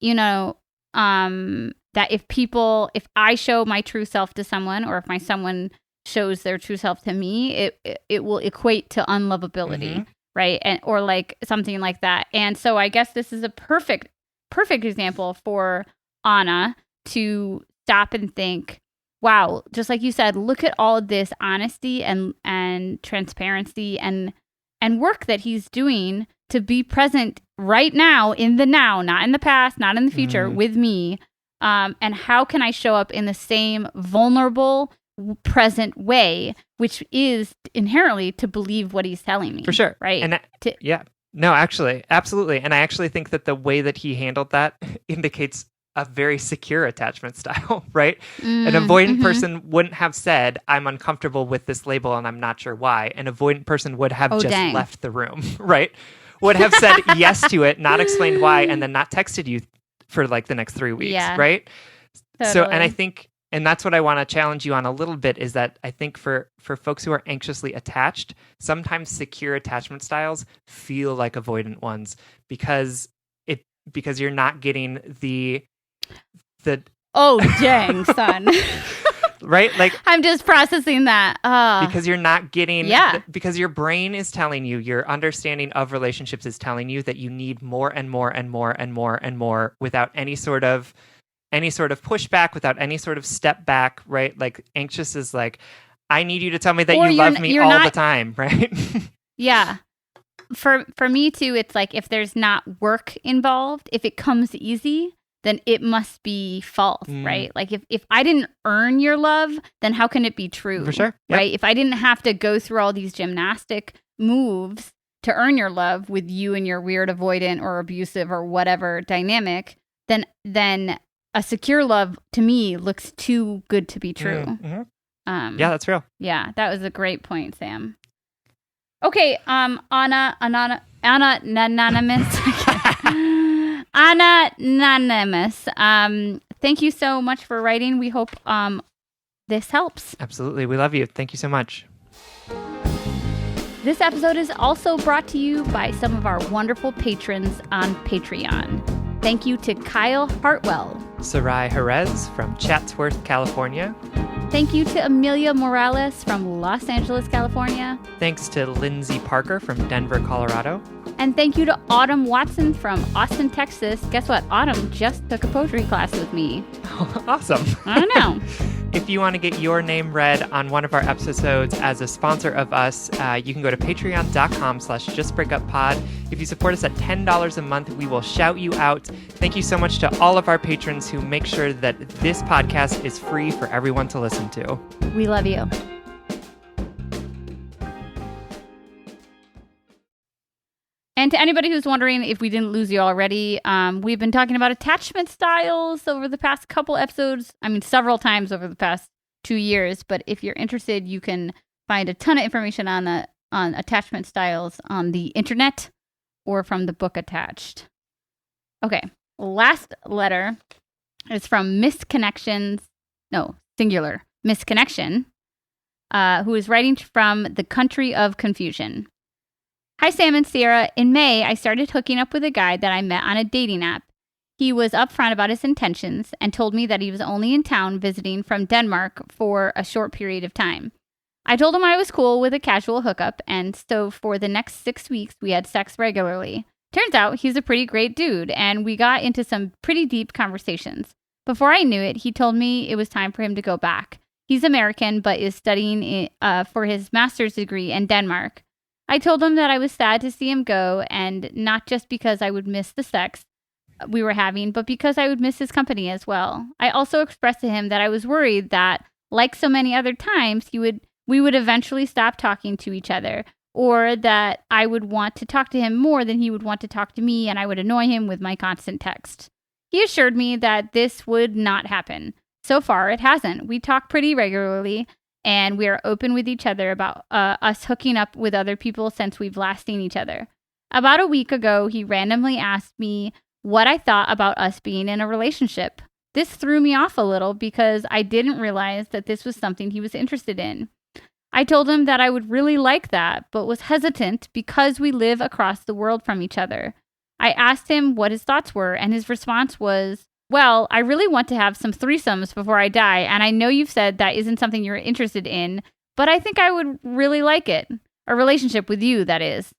you know, that if I show my true self to someone or if someone shows their true self to me, it will equate to unlovability, right? And or like something like that. And so I guess this is a perfect example for Anna to stop and think, wow, just like you said, look at all this honesty and transparency and work that he's doing to be present right now in the now, not in the past, not in the future, with me. And how can I show up in the same vulnerable present way, which is inherently to believe what he's telling me. For sure. Right. And no, actually, absolutely. And I actually think that the way that he handled that indicates a very secure attachment style, right? An avoidant person wouldn't have said, I'm uncomfortable with this label and I'm not sure why. An avoidant person would have left the room, right? Would have said yes to it, not explained why, and then not texted you for like the next 3 weeks, right? Totally. So, and I think, and that's what I want to challenge you on a little bit, is that I think for folks who are anxiously attached, sometimes secure attachment styles feel like avoidant ones because you're not getting the oh dang son. Right? Like I'm just processing that. Because you're not getting because your brain is telling you, your understanding of relationships is telling you that you need more and more and more and more and more without any sort of pushback, without any sort of step back, right? Like anxious is like, I need you to tell me that you love me all the time, right? Yeah. For me too, it's like if there's not work involved, if it comes easy, then it must be false, right? Like if I didn't earn your love, then how can it be true? For sure. Yep. Right? If I didn't have to go through all these gymnastic moves to earn your love with you and your weird avoidant or abusive or whatever dynamic, then a secure love to me looks too good to be true. Yeah, that's real. Yeah, that was a great point, Sam. Okay, Anonymous. Anonymous. Thank you so much for writing. We hope this helps. Absolutely. We love you. Thank you so much. This episode is also brought to you by some of our wonderful patrons on Patreon. Thank you to Kyle Hartwell, Sarai Jerez from Chatsworth, California. Thank you to Amelia Morales from Los Angeles, California. Thanks to Lindsay Parker from Denver, Colorado. And thank you to Autumn Watson from Austin, Texas. Guess what? Autumn just took a poetry class with me. Awesome. I know. If you want to get your name read on one of our episodes as a sponsor of us, you can go to patreon.com/justbreakuppod. If you support us at $10 a month, we will shout you out. Thank you so much to all of our patrons who make sure that this podcast is free for everyone to listen to. We love you. And to anybody who's wondering if we didn't lose you already, we've been talking about attachment styles over the past couple episodes. I mean, several times over the past 2 years. But if you're interested, you can find a ton of information on attachment styles on the internet or from the book Attached. Okay, last letter is from Misconnection, who is writing from the country of confusion. Hi, Sam and Sierra. In May, I started hooking up with a guy that I met on a dating app. He was upfront about his intentions and told me that he was only in town visiting from Denmark for a short period of time. I told him I was cool with a casual hookup, and so for the next 6 weeks, we had sex regularly. Turns out he's a pretty great dude, and we got into some pretty deep conversations. Before I knew it, he told me it was time for him to go back. He's American, but is studying for his master's degree in Denmark. I told him that I was sad to see him go, and not just because I would miss the sex we were having, but because I would miss his company as well. I also expressed to him that I was worried that, like so many other times, we would eventually stop talking to each other, or that I would want to talk to him more than he would want to talk to me and I would annoy him with my constant text. He assured me that this would not happen. So far, it hasn't. We talk pretty regularly, and we are open with each other about us hooking up with other people since we've last seen each other. About a week ago, he randomly asked me what I thought about us being in a relationship. This threw me off a little because I didn't realize that this was something he was interested in. I told him that I would really like that, but was hesitant because we live across the world from each other. I asked him what his thoughts were, and his response was, well, I really want to have some threesomes before I die, and I know you've said that isn't something you're interested in, but I think I would really like it. A relationship with you, that is.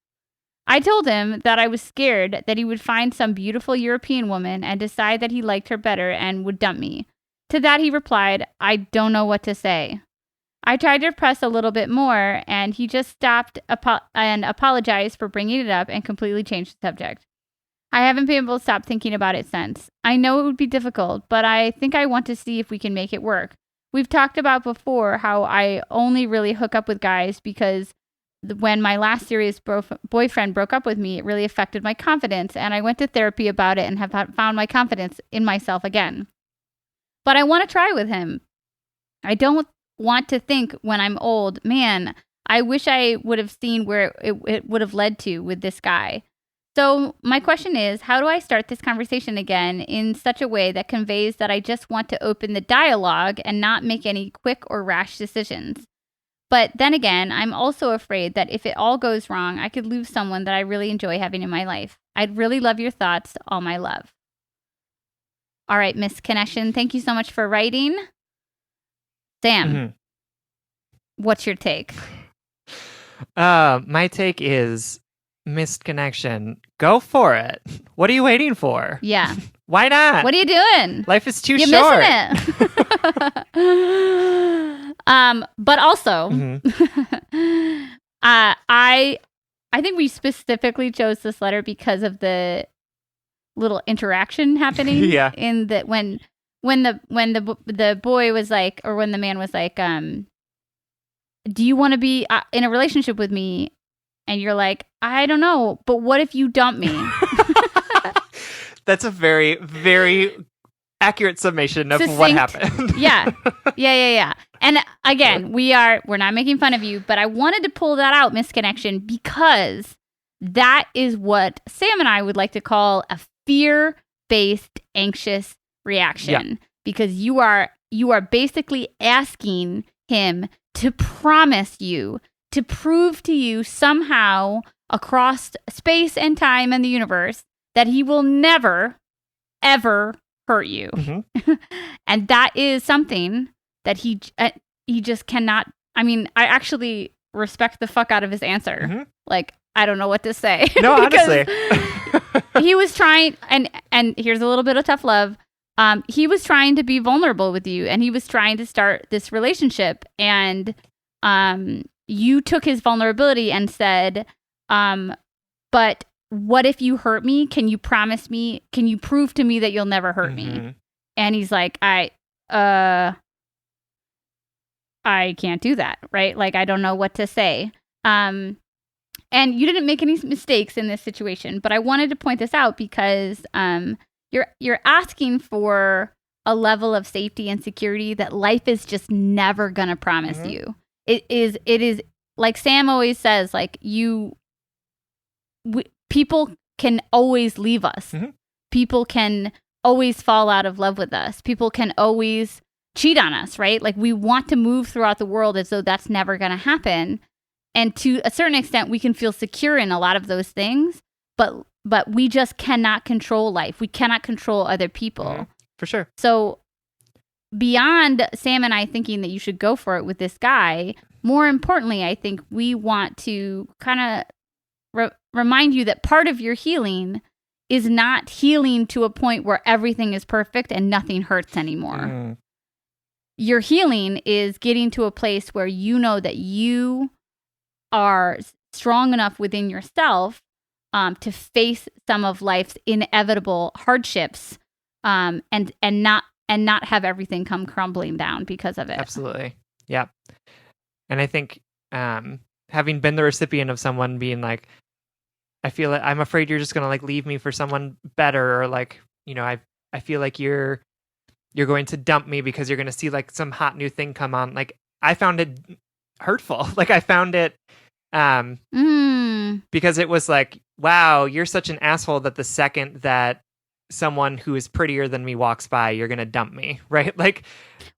I told him that I was scared that he would find some beautiful European woman and decide that he liked her better and would dump me. To that he replied, I don't know what to say. I tried to press a little bit more, and he just stopped and apologized for bringing it up and completely changed the subject. I haven't been able to stop thinking about it since. I know it would be difficult, but I think I want to see if we can make it work. We've talked about before how I only really hook up with guys because when my last serious boyfriend broke up with me, it really affected my confidence, and I went to therapy about it and have found my confidence in myself again. But I want to try with him. I don't want to think when I'm old, man, I wish I would have seen where it would have led to with this guy. So my question is, how do I start this conversation again in such a way that conveys that I just want to open the dialogue and not make any quick or rash decisions? But then again, I'm also afraid that if it all goes wrong, I could lose someone that I really enjoy having in my life. I'd really love your thoughts. All my love. All right, Miss Connection, thank you so much for writing. Sam, what's your take? My take is missed connection. Go for it. What are you waiting for? Yeah. Why not? What are you doing? Life is too You're short. missing it. But also, I think we specifically chose this letter because of the little interaction happening. Yeah. In that when the boy was like, or when the man was like, do you want to be in a relationship with me? And you're like, I don't know, but what if you dump me? That's a very, very accurate summation of Succinct. what happened. Yeah. And again, we're not making fun of you, but I wanted to pull that out, Misconnection, because that is what Sam and I would like to call a fear-based anxious reaction. Yeah. Because you are basically asking him to promise you, to prove to you somehow across space and time and the universe that he will never, ever hurt you. And that is something that he just cannot. I mean, I actually respect the fuck out of his answer. Like, I don't know what to say. No, honestly. He was trying, and here's a little bit of tough love. He was trying to be vulnerable with you, and he was trying to start this relationship, and you took his vulnerability and said, but what if you hurt me? Can you promise me? Can you prove to me that you'll never hurt me? And he's like, I can't do that, right? Like, I don't know what to say. And you didn't make any mistakes in this situation, but I wanted to point this out because you're asking for a level of safety and security that life is just never gonna promise you. It is like Sam always says, like people can always leave us. People can always fall out of love with us. People can always cheat on us, right? Like, we want to move throughout the world as though that's never going to happen. And to a certain extent, we can feel secure in a lot of those things, but we just cannot control life. We cannot control other people. For sure. So beyond Sam and I thinking that you should go for it with this guy, more importantly, I think we want to kind of remind you that part of your healing is not healing to a point where everything is perfect and nothing hurts anymore. Your healing is getting to a place where you know that you are strong enough within yourself to face some of life's inevitable hardships, and not have everything come crumbling down because of it. Absolutely. Yeah. And I think having been the recipient of someone being like, I feel like I'm afraid you're just gonna like leave me for someone better, or like, I feel like you're going to dump me because you're gonna see like some hot new thing come on. Like, I found it hurtful. Like, I found it because it was like, wow, you're such an asshole that the second that someone who is prettier than me walks by, you're gonna dump me, right? Like,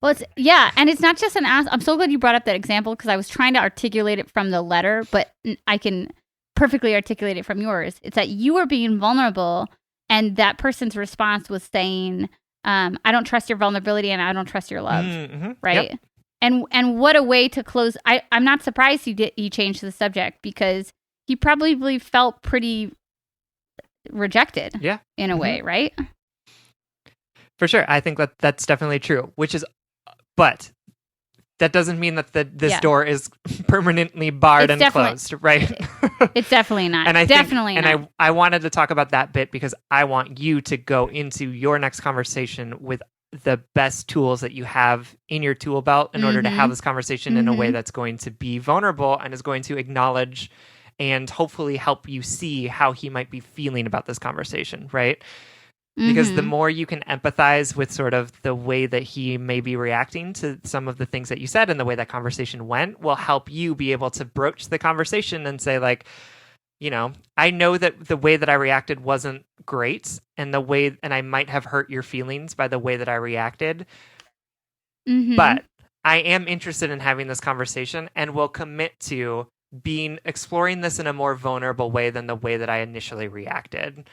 well, and it's not just an ass. I'm so glad you brought up that example, because I was trying to articulate it from the letter, but I can perfectly articulate it from yours. It's that you were being vulnerable, and that person's response was saying, I don't trust your vulnerability, and I don't trust your love, right? Yep. And what a way to close. I'm not surprised he changed the subject, because he probably felt pretty rejected, in a way, right? For sure. I think that that's definitely true, but that doesn't mean that this door is permanently barred and closed, right? It's definitely not. And not. I wanted to talk about that bit because I want you to go into your next conversation with the best tools that you have in your tool belt in order to have this conversation in a way that's going to be vulnerable and is going to acknowledge and hopefully help you see how he might be feeling about this conversation, right? Because the more you can empathize with sort of the way that he may be reacting to some of the things that you said and the way that conversation went will help you be able to broach the conversation and say, like, I know that the way that I reacted wasn't great, and I might have hurt your feelings by the way that I reacted, but I am interested in having this conversation and will commit to exploring this in a more vulnerable way than the way that I initially reacted,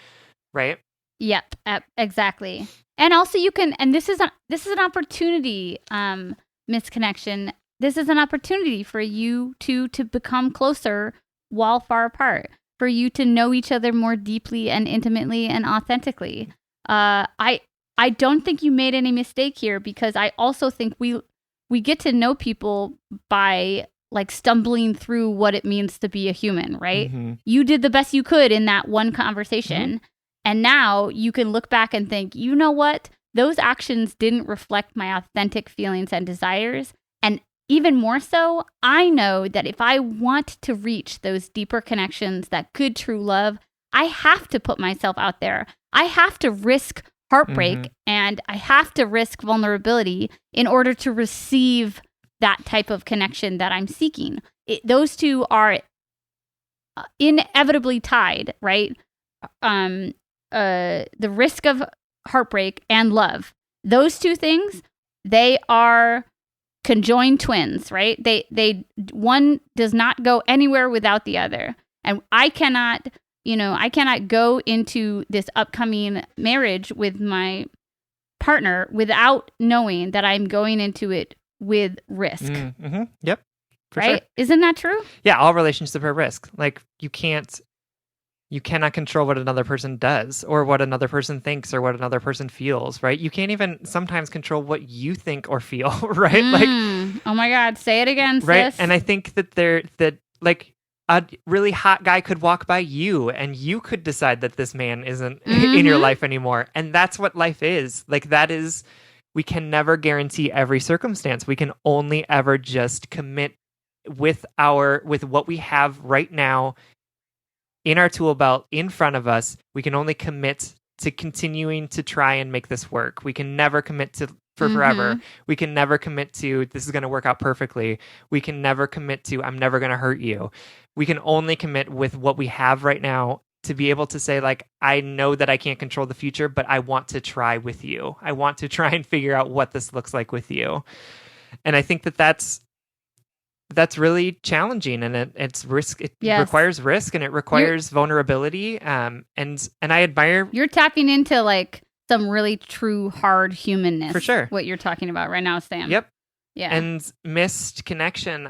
right? Yep, exactly. And also you can, and this is an opportunity, misconnection. This is an opportunity for you to become closer while far apart, for you to know each other more deeply and intimately and authentically. I don't think you made any mistake here, because I also think we get to know people by like stumbling through what it means to be a human, right? You did the best you could in that one conversation. And now you can look back and think, you know what? Those actions didn't reflect my authentic feelings and desires. And even more so, I know that if I want to reach those deeper connections, that good, true love, I have to put myself out there. I have to risk heartbreak and I have to risk vulnerability in order to receive that type of connection that I'm seeking. Those two are inevitably tied, right? The risk of heartbreak and love. Those two things, they are conjoined twins, right? They one does not go anywhere without the other. And I cannot go into this upcoming marriage with my partner without knowing that I'm going into it with risk. Yep. Right? Sure. Isn't that true? Yeah, all relationships are risk. Like, you cannot control what another person does or what another person thinks or what another person feels, right? You can't even sometimes control what you think or feel, right? Like, oh my God, say it again, right? sis. And I think that like a really hot guy could walk by you and you could decide that this man isn't in your life anymore. And that's what life is. Like, we can never guarantee every circumstance. We can only ever just commit with what we have right now in our tool belt in front of us. We can only commit to continuing to try and make this work. We can never commit for forever. We can never commit to this is going to work out perfectly. We can never commit to I'm never going to hurt you. We can only commit with what we have right now to be able to say, like, I know that I can't control the future, but I want to try with you. I want to try and figure out what this looks like with you. And I think that's really challenging, and it's risk. It requires risk, and it requires vulnerability. And I admire you're tapping into like some really true hard humanness. For sure, what you're talking about right now, Sam. Yep. Yeah. And missed connection.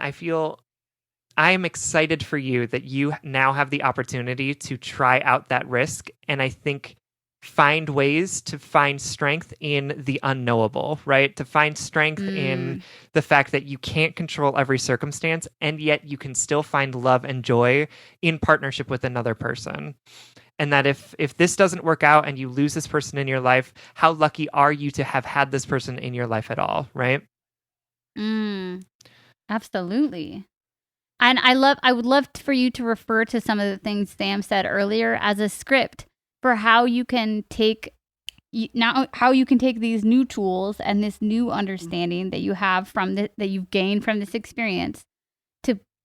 I am excited for you that you now have the opportunity to try out that risk, and I think find ways to find strength in the unknowable, right? To find strength in the fact that you can't control every circumstance, and yet you can still find love and joy in partnership with another person. And that if this doesn't work out and you lose this person in your life, how lucky are you to have had this person in your life at all, right? Absolutely. And I would love for you to refer to some of the things Sam said earlier as a script for how you can take these new tools and this new understanding that you have that you've gained from this experience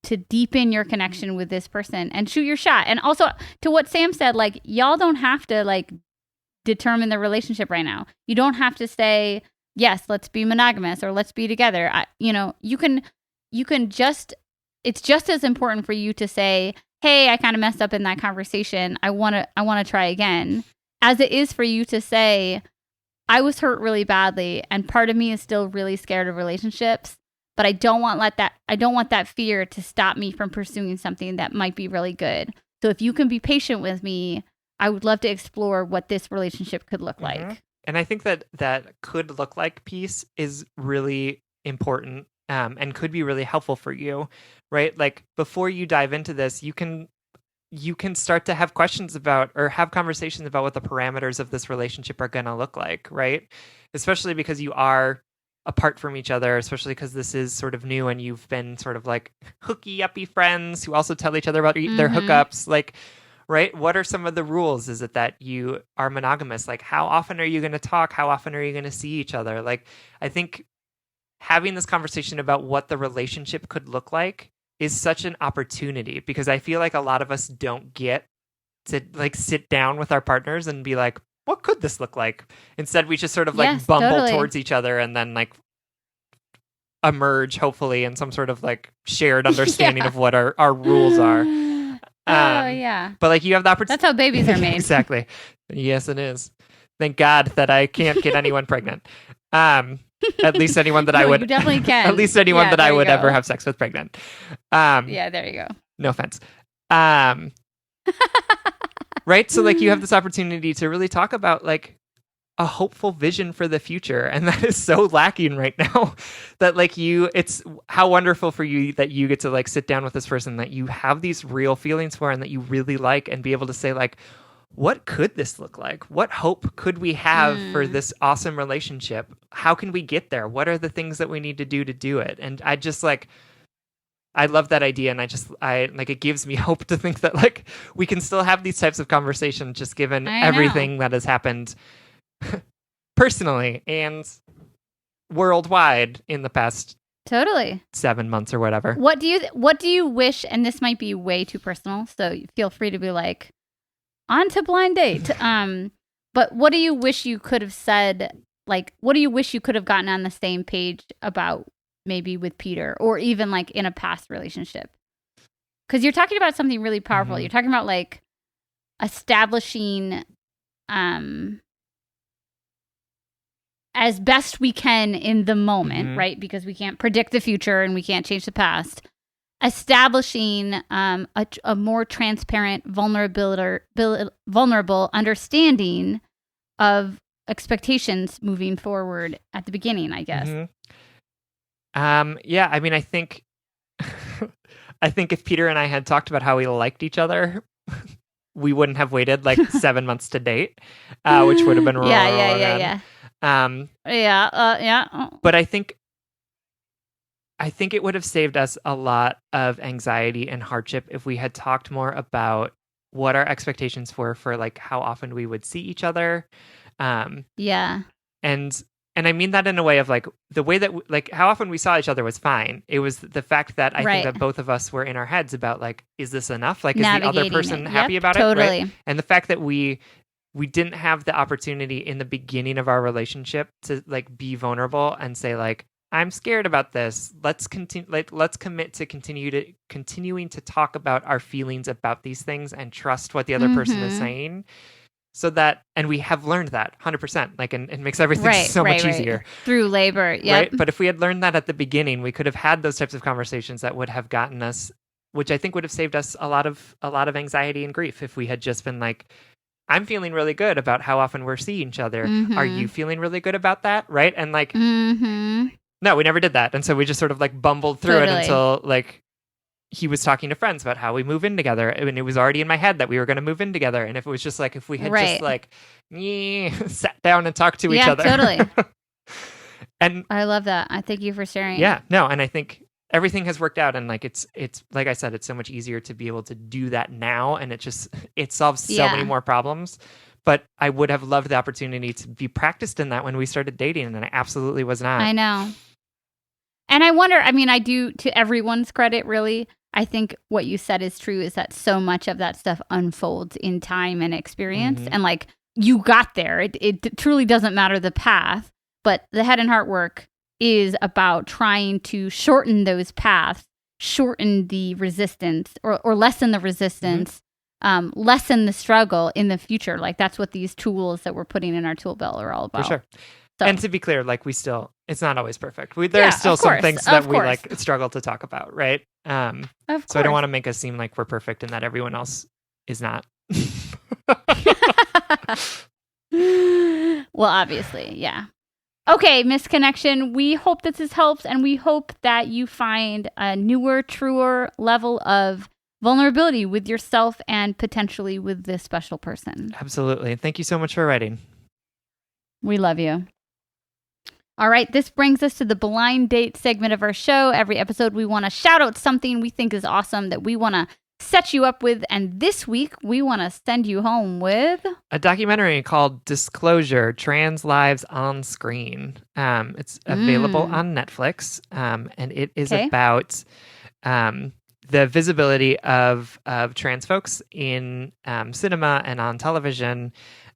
to deepen your connection with this person and shoot your shot. And also to what Sam said, like, y'all don't have to like determine the relationship right now. You don't have to say, yes, let's be monogamous or let's be together. You can just, it's just as important for you to say, hey, I kind of messed up in that conversation. I want to try again, as it is for you to say, I was hurt really badly and part of me is still really scared of relationships, but I don't want that fear to stop me from pursuing something that might be really good. So if you can be patient with me, I would love to explore what this relationship could look like. And I think that could look like piece is really important, and could be really helpful for you, right? Like before you dive into this, you can start to have questions about or have conversations about what the parameters of this relationship are going to look like, right? Especially because you are apart from each other, especially because this is sort of new and you've been sort of like hooky-uppy friends who also tell each other about their hookups. Like, right? What are some of the rules? Is it that you are monogamous? Like, how often are you going to talk? How often are you going to see each other? Like, I think having this conversation about what the relationship could look like is such an opportunity, because I feel like a lot of us don't get to like sit down with our partners and be like, what could this look like? Instead, we just sort of like bumble towards each other and then like emerge, hopefully, in some sort of like shared understanding of what our rules are. Yeah. But like you have the opportunity. That's how babies are made. Exactly. Yes, it is. Thank God that I can't get anyone pregnant. At least anyone that I would. You definitely can. At least anyone that I would ever have sex with pregnant. Yeah, there you go. No offense. Right? So like you have this opportunity to really talk about like a hopeful vision for the future. And that is so lacking right now that like it's how wonderful for you that you get to like sit down with this person that you have these real feelings for and that you really like, and be able to say like, what could this look like? What hope could we have for this awesome relationship? How can we get there? What are the things that we need to do it? And I just like, I love that idea, and I like, it gives me hope to think that like we can still have these types of conversations, just given everything that has happened personally and worldwide in the past 7 months or whatever. What do you wish? And this might be way too personal, so feel free to be like, on to blind date. But what do you wish you could have said? Like, what do you wish you could have gotten on the same page about? Maybe with Peter, or even like in a past relationship, because you're talking about something really powerful. Mm-hmm. You're talking about like establishing as best we can in the moment, right? Because we can't predict the future and we can't change the past. Establishing a more transparent, vulnerable understanding of expectations moving forward at the beginning, I guess. Mm-hmm. Yeah, I mean, I think if Peter and I had talked about how we liked each other, we wouldn't have waited like 7 months to date, which would have been wrong. Yeah. But I think it would have saved us a lot of anxiety and hardship if we had talked more about what our expectations were for like how often we would see each other. And I mean that in a way of like the way that like how often we saw each other was fine. It was the fact that I think that both of us were in our heads about like, is this enough? Like, is the other person happy about it? Right? And the fact that we didn't have the opportunity in the beginning of our relationship to like be vulnerable and say like, I'm scared about this. Let's continue. Like, let's commit to continuing to talk about our feelings about these things and trust what the other person is saying. So that, and we have learned that 100%, like, and it makes everything so much easier through labor. Yeah. Right. But if we had learned that at the beginning, we could have had those types of conversations that would have gotten us, which I think would have saved us a lot of anxiety and grief if we had just been like, I'm feeling really good about how often we're seeing each other. Are you feeling really good about that? Right. And like, no, we never did that. And so we just sort of like bumbled through it until like, he was talking to friends about how we move in together, and it was already in my head that we were going to move in together. And if it was just like, if we had just like sat down and talked to each other. Yeah, totally. And I love that. I thank you for sharing. Yeah, no. And I think everything has worked out, and like it's like I said, it's so much easier to be able to do that now, and it solves so many more problems. But I would have loved the opportunity to be practiced in that when we started dating, and I absolutely was not. I know. And I wonder, I mean, I do, to everyone's credit, really, I think what you said is true, is that so much of that stuff unfolds in time and experience. And like, you got there. It truly doesn't matter the path, but the head and heart work is about trying to shorten those paths, shorten the resistance or lessen the resistance, lessen the struggle in the future. Like, that's what these tools that we're putting in our tool belt are all about. For sure. So. And to be clear, like, it's not always perfect. There are still some things that we like struggle to talk about, right? So I don't want to make us seem like we're perfect and that everyone else is not. Well, obviously, yeah. Okay, Misconnection, we hope that this helps, and we hope that you find a newer, truer level of vulnerability with yourself and potentially with this special person. Absolutely. Thank you so much for writing. We love you. All right, this brings us to the blind date segment of our show. Every episode, we want to shout out something we think is awesome that we want to set you up with. And this week, we want to send you home with a documentary called Disclosure: Trans Lives on Screen. It's available on Netflix, and it is about the visibility of trans folks in cinema and on television.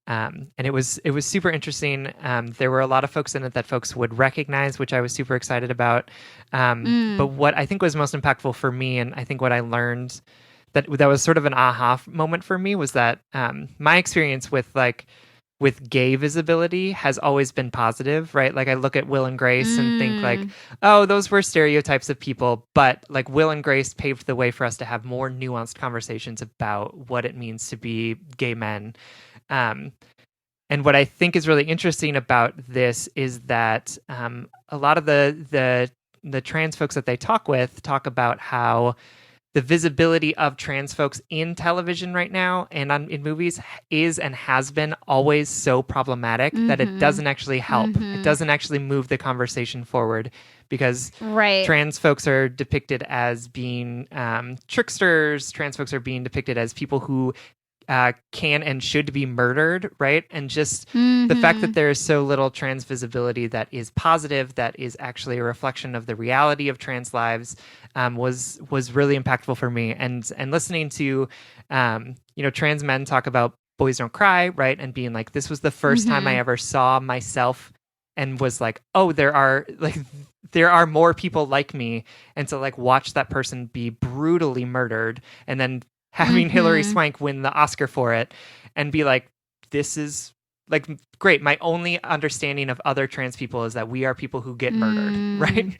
And it was super interesting. There were a lot of folks in it that folks would recognize, which I was super excited about. But what I think was most impactful for me, and I think what I learned that was sort of an aha moment for me, was that my experience with gay visibility has always been positive, right? Like, I look at Will and Grace and think like, oh, those were stereotypes of people, but like Will and Grace paved the way for us to have more nuanced conversations about what it means to be gay men. And what I think is really interesting about this is that a lot of the trans folks that they talk about how the visibility of trans folks in television right now and in movies is and has been always so problematic that it doesn't actually help. It doesn't actually move the conversation forward, because trans folks are depicted as being tricksters. Trans folks are being depicted as people who can and should be murdered, right? And just the fact that there is so little trans visibility that is positive, that is actually a reflection of the reality of trans lives, was really impactful for me. And listening to trans men talk about Boys Don't Cry, right? And being like, this was the first time I ever saw myself and was like, oh, there are more people like me. And to like watch that person be brutally murdered, and then having Hilary Swank win the Oscar for it, and be like, this is like great. My only understanding of other trans people is that we are people who get murdered, right?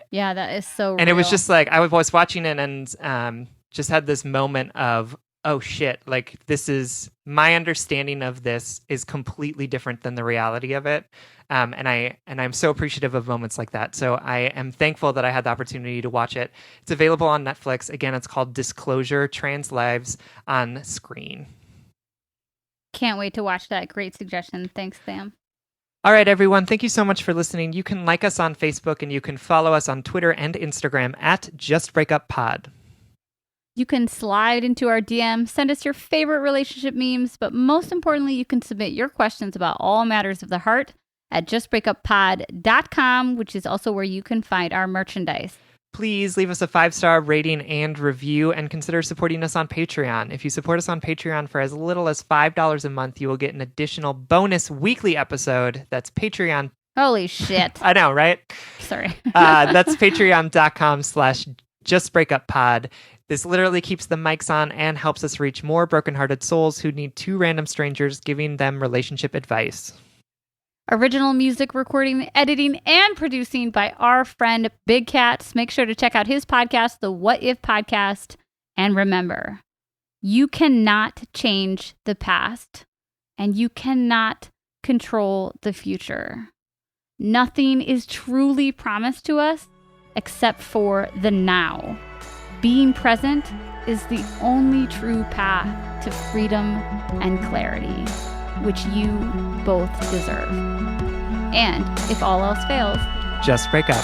Yeah, that is so and real. It was just like, I was watching it and just had this moment of, oh shit, like, this is, my understanding of this is completely different than the reality of it. And I'm so appreciative of moments like that. So I am thankful that I had the opportunity to watch it. It's available on Netflix. Again, it's called Disclosure: Trans Lives on Screen. Can't wait to watch that. Great suggestion. Thanks, Sam. All right, everyone. Thank you so much for listening. You can like us on Facebook, and you can follow us on Twitter and Instagram at JustBreakUpPod. You can slide into our DM, send us your favorite relationship memes, but most importantly, you can submit your questions about all matters of the heart at justbreakuppod.com, which is also where you can find our merchandise. Please leave us a 5-star rating and review, and consider supporting us on Patreon. If you support us on Patreon for as little as $5 a month, you will get an additional bonus weekly episode. That's Patreon. Holy shit. I know, right? Sorry. That's patreon.com/justbreakuppod. This literally keeps the mics on and helps us reach more brokenhearted souls who need two random strangers giving them relationship advice. Original music recording, editing, and producing by our friend Big Cats. Make sure to check out his podcast, The What If Podcast. And remember, you cannot change the past, and you cannot control the future. Nothing is truly promised to us except for the now. Being present is the only true path to freedom and clarity, which you both deserve. And if all else fails, just break up.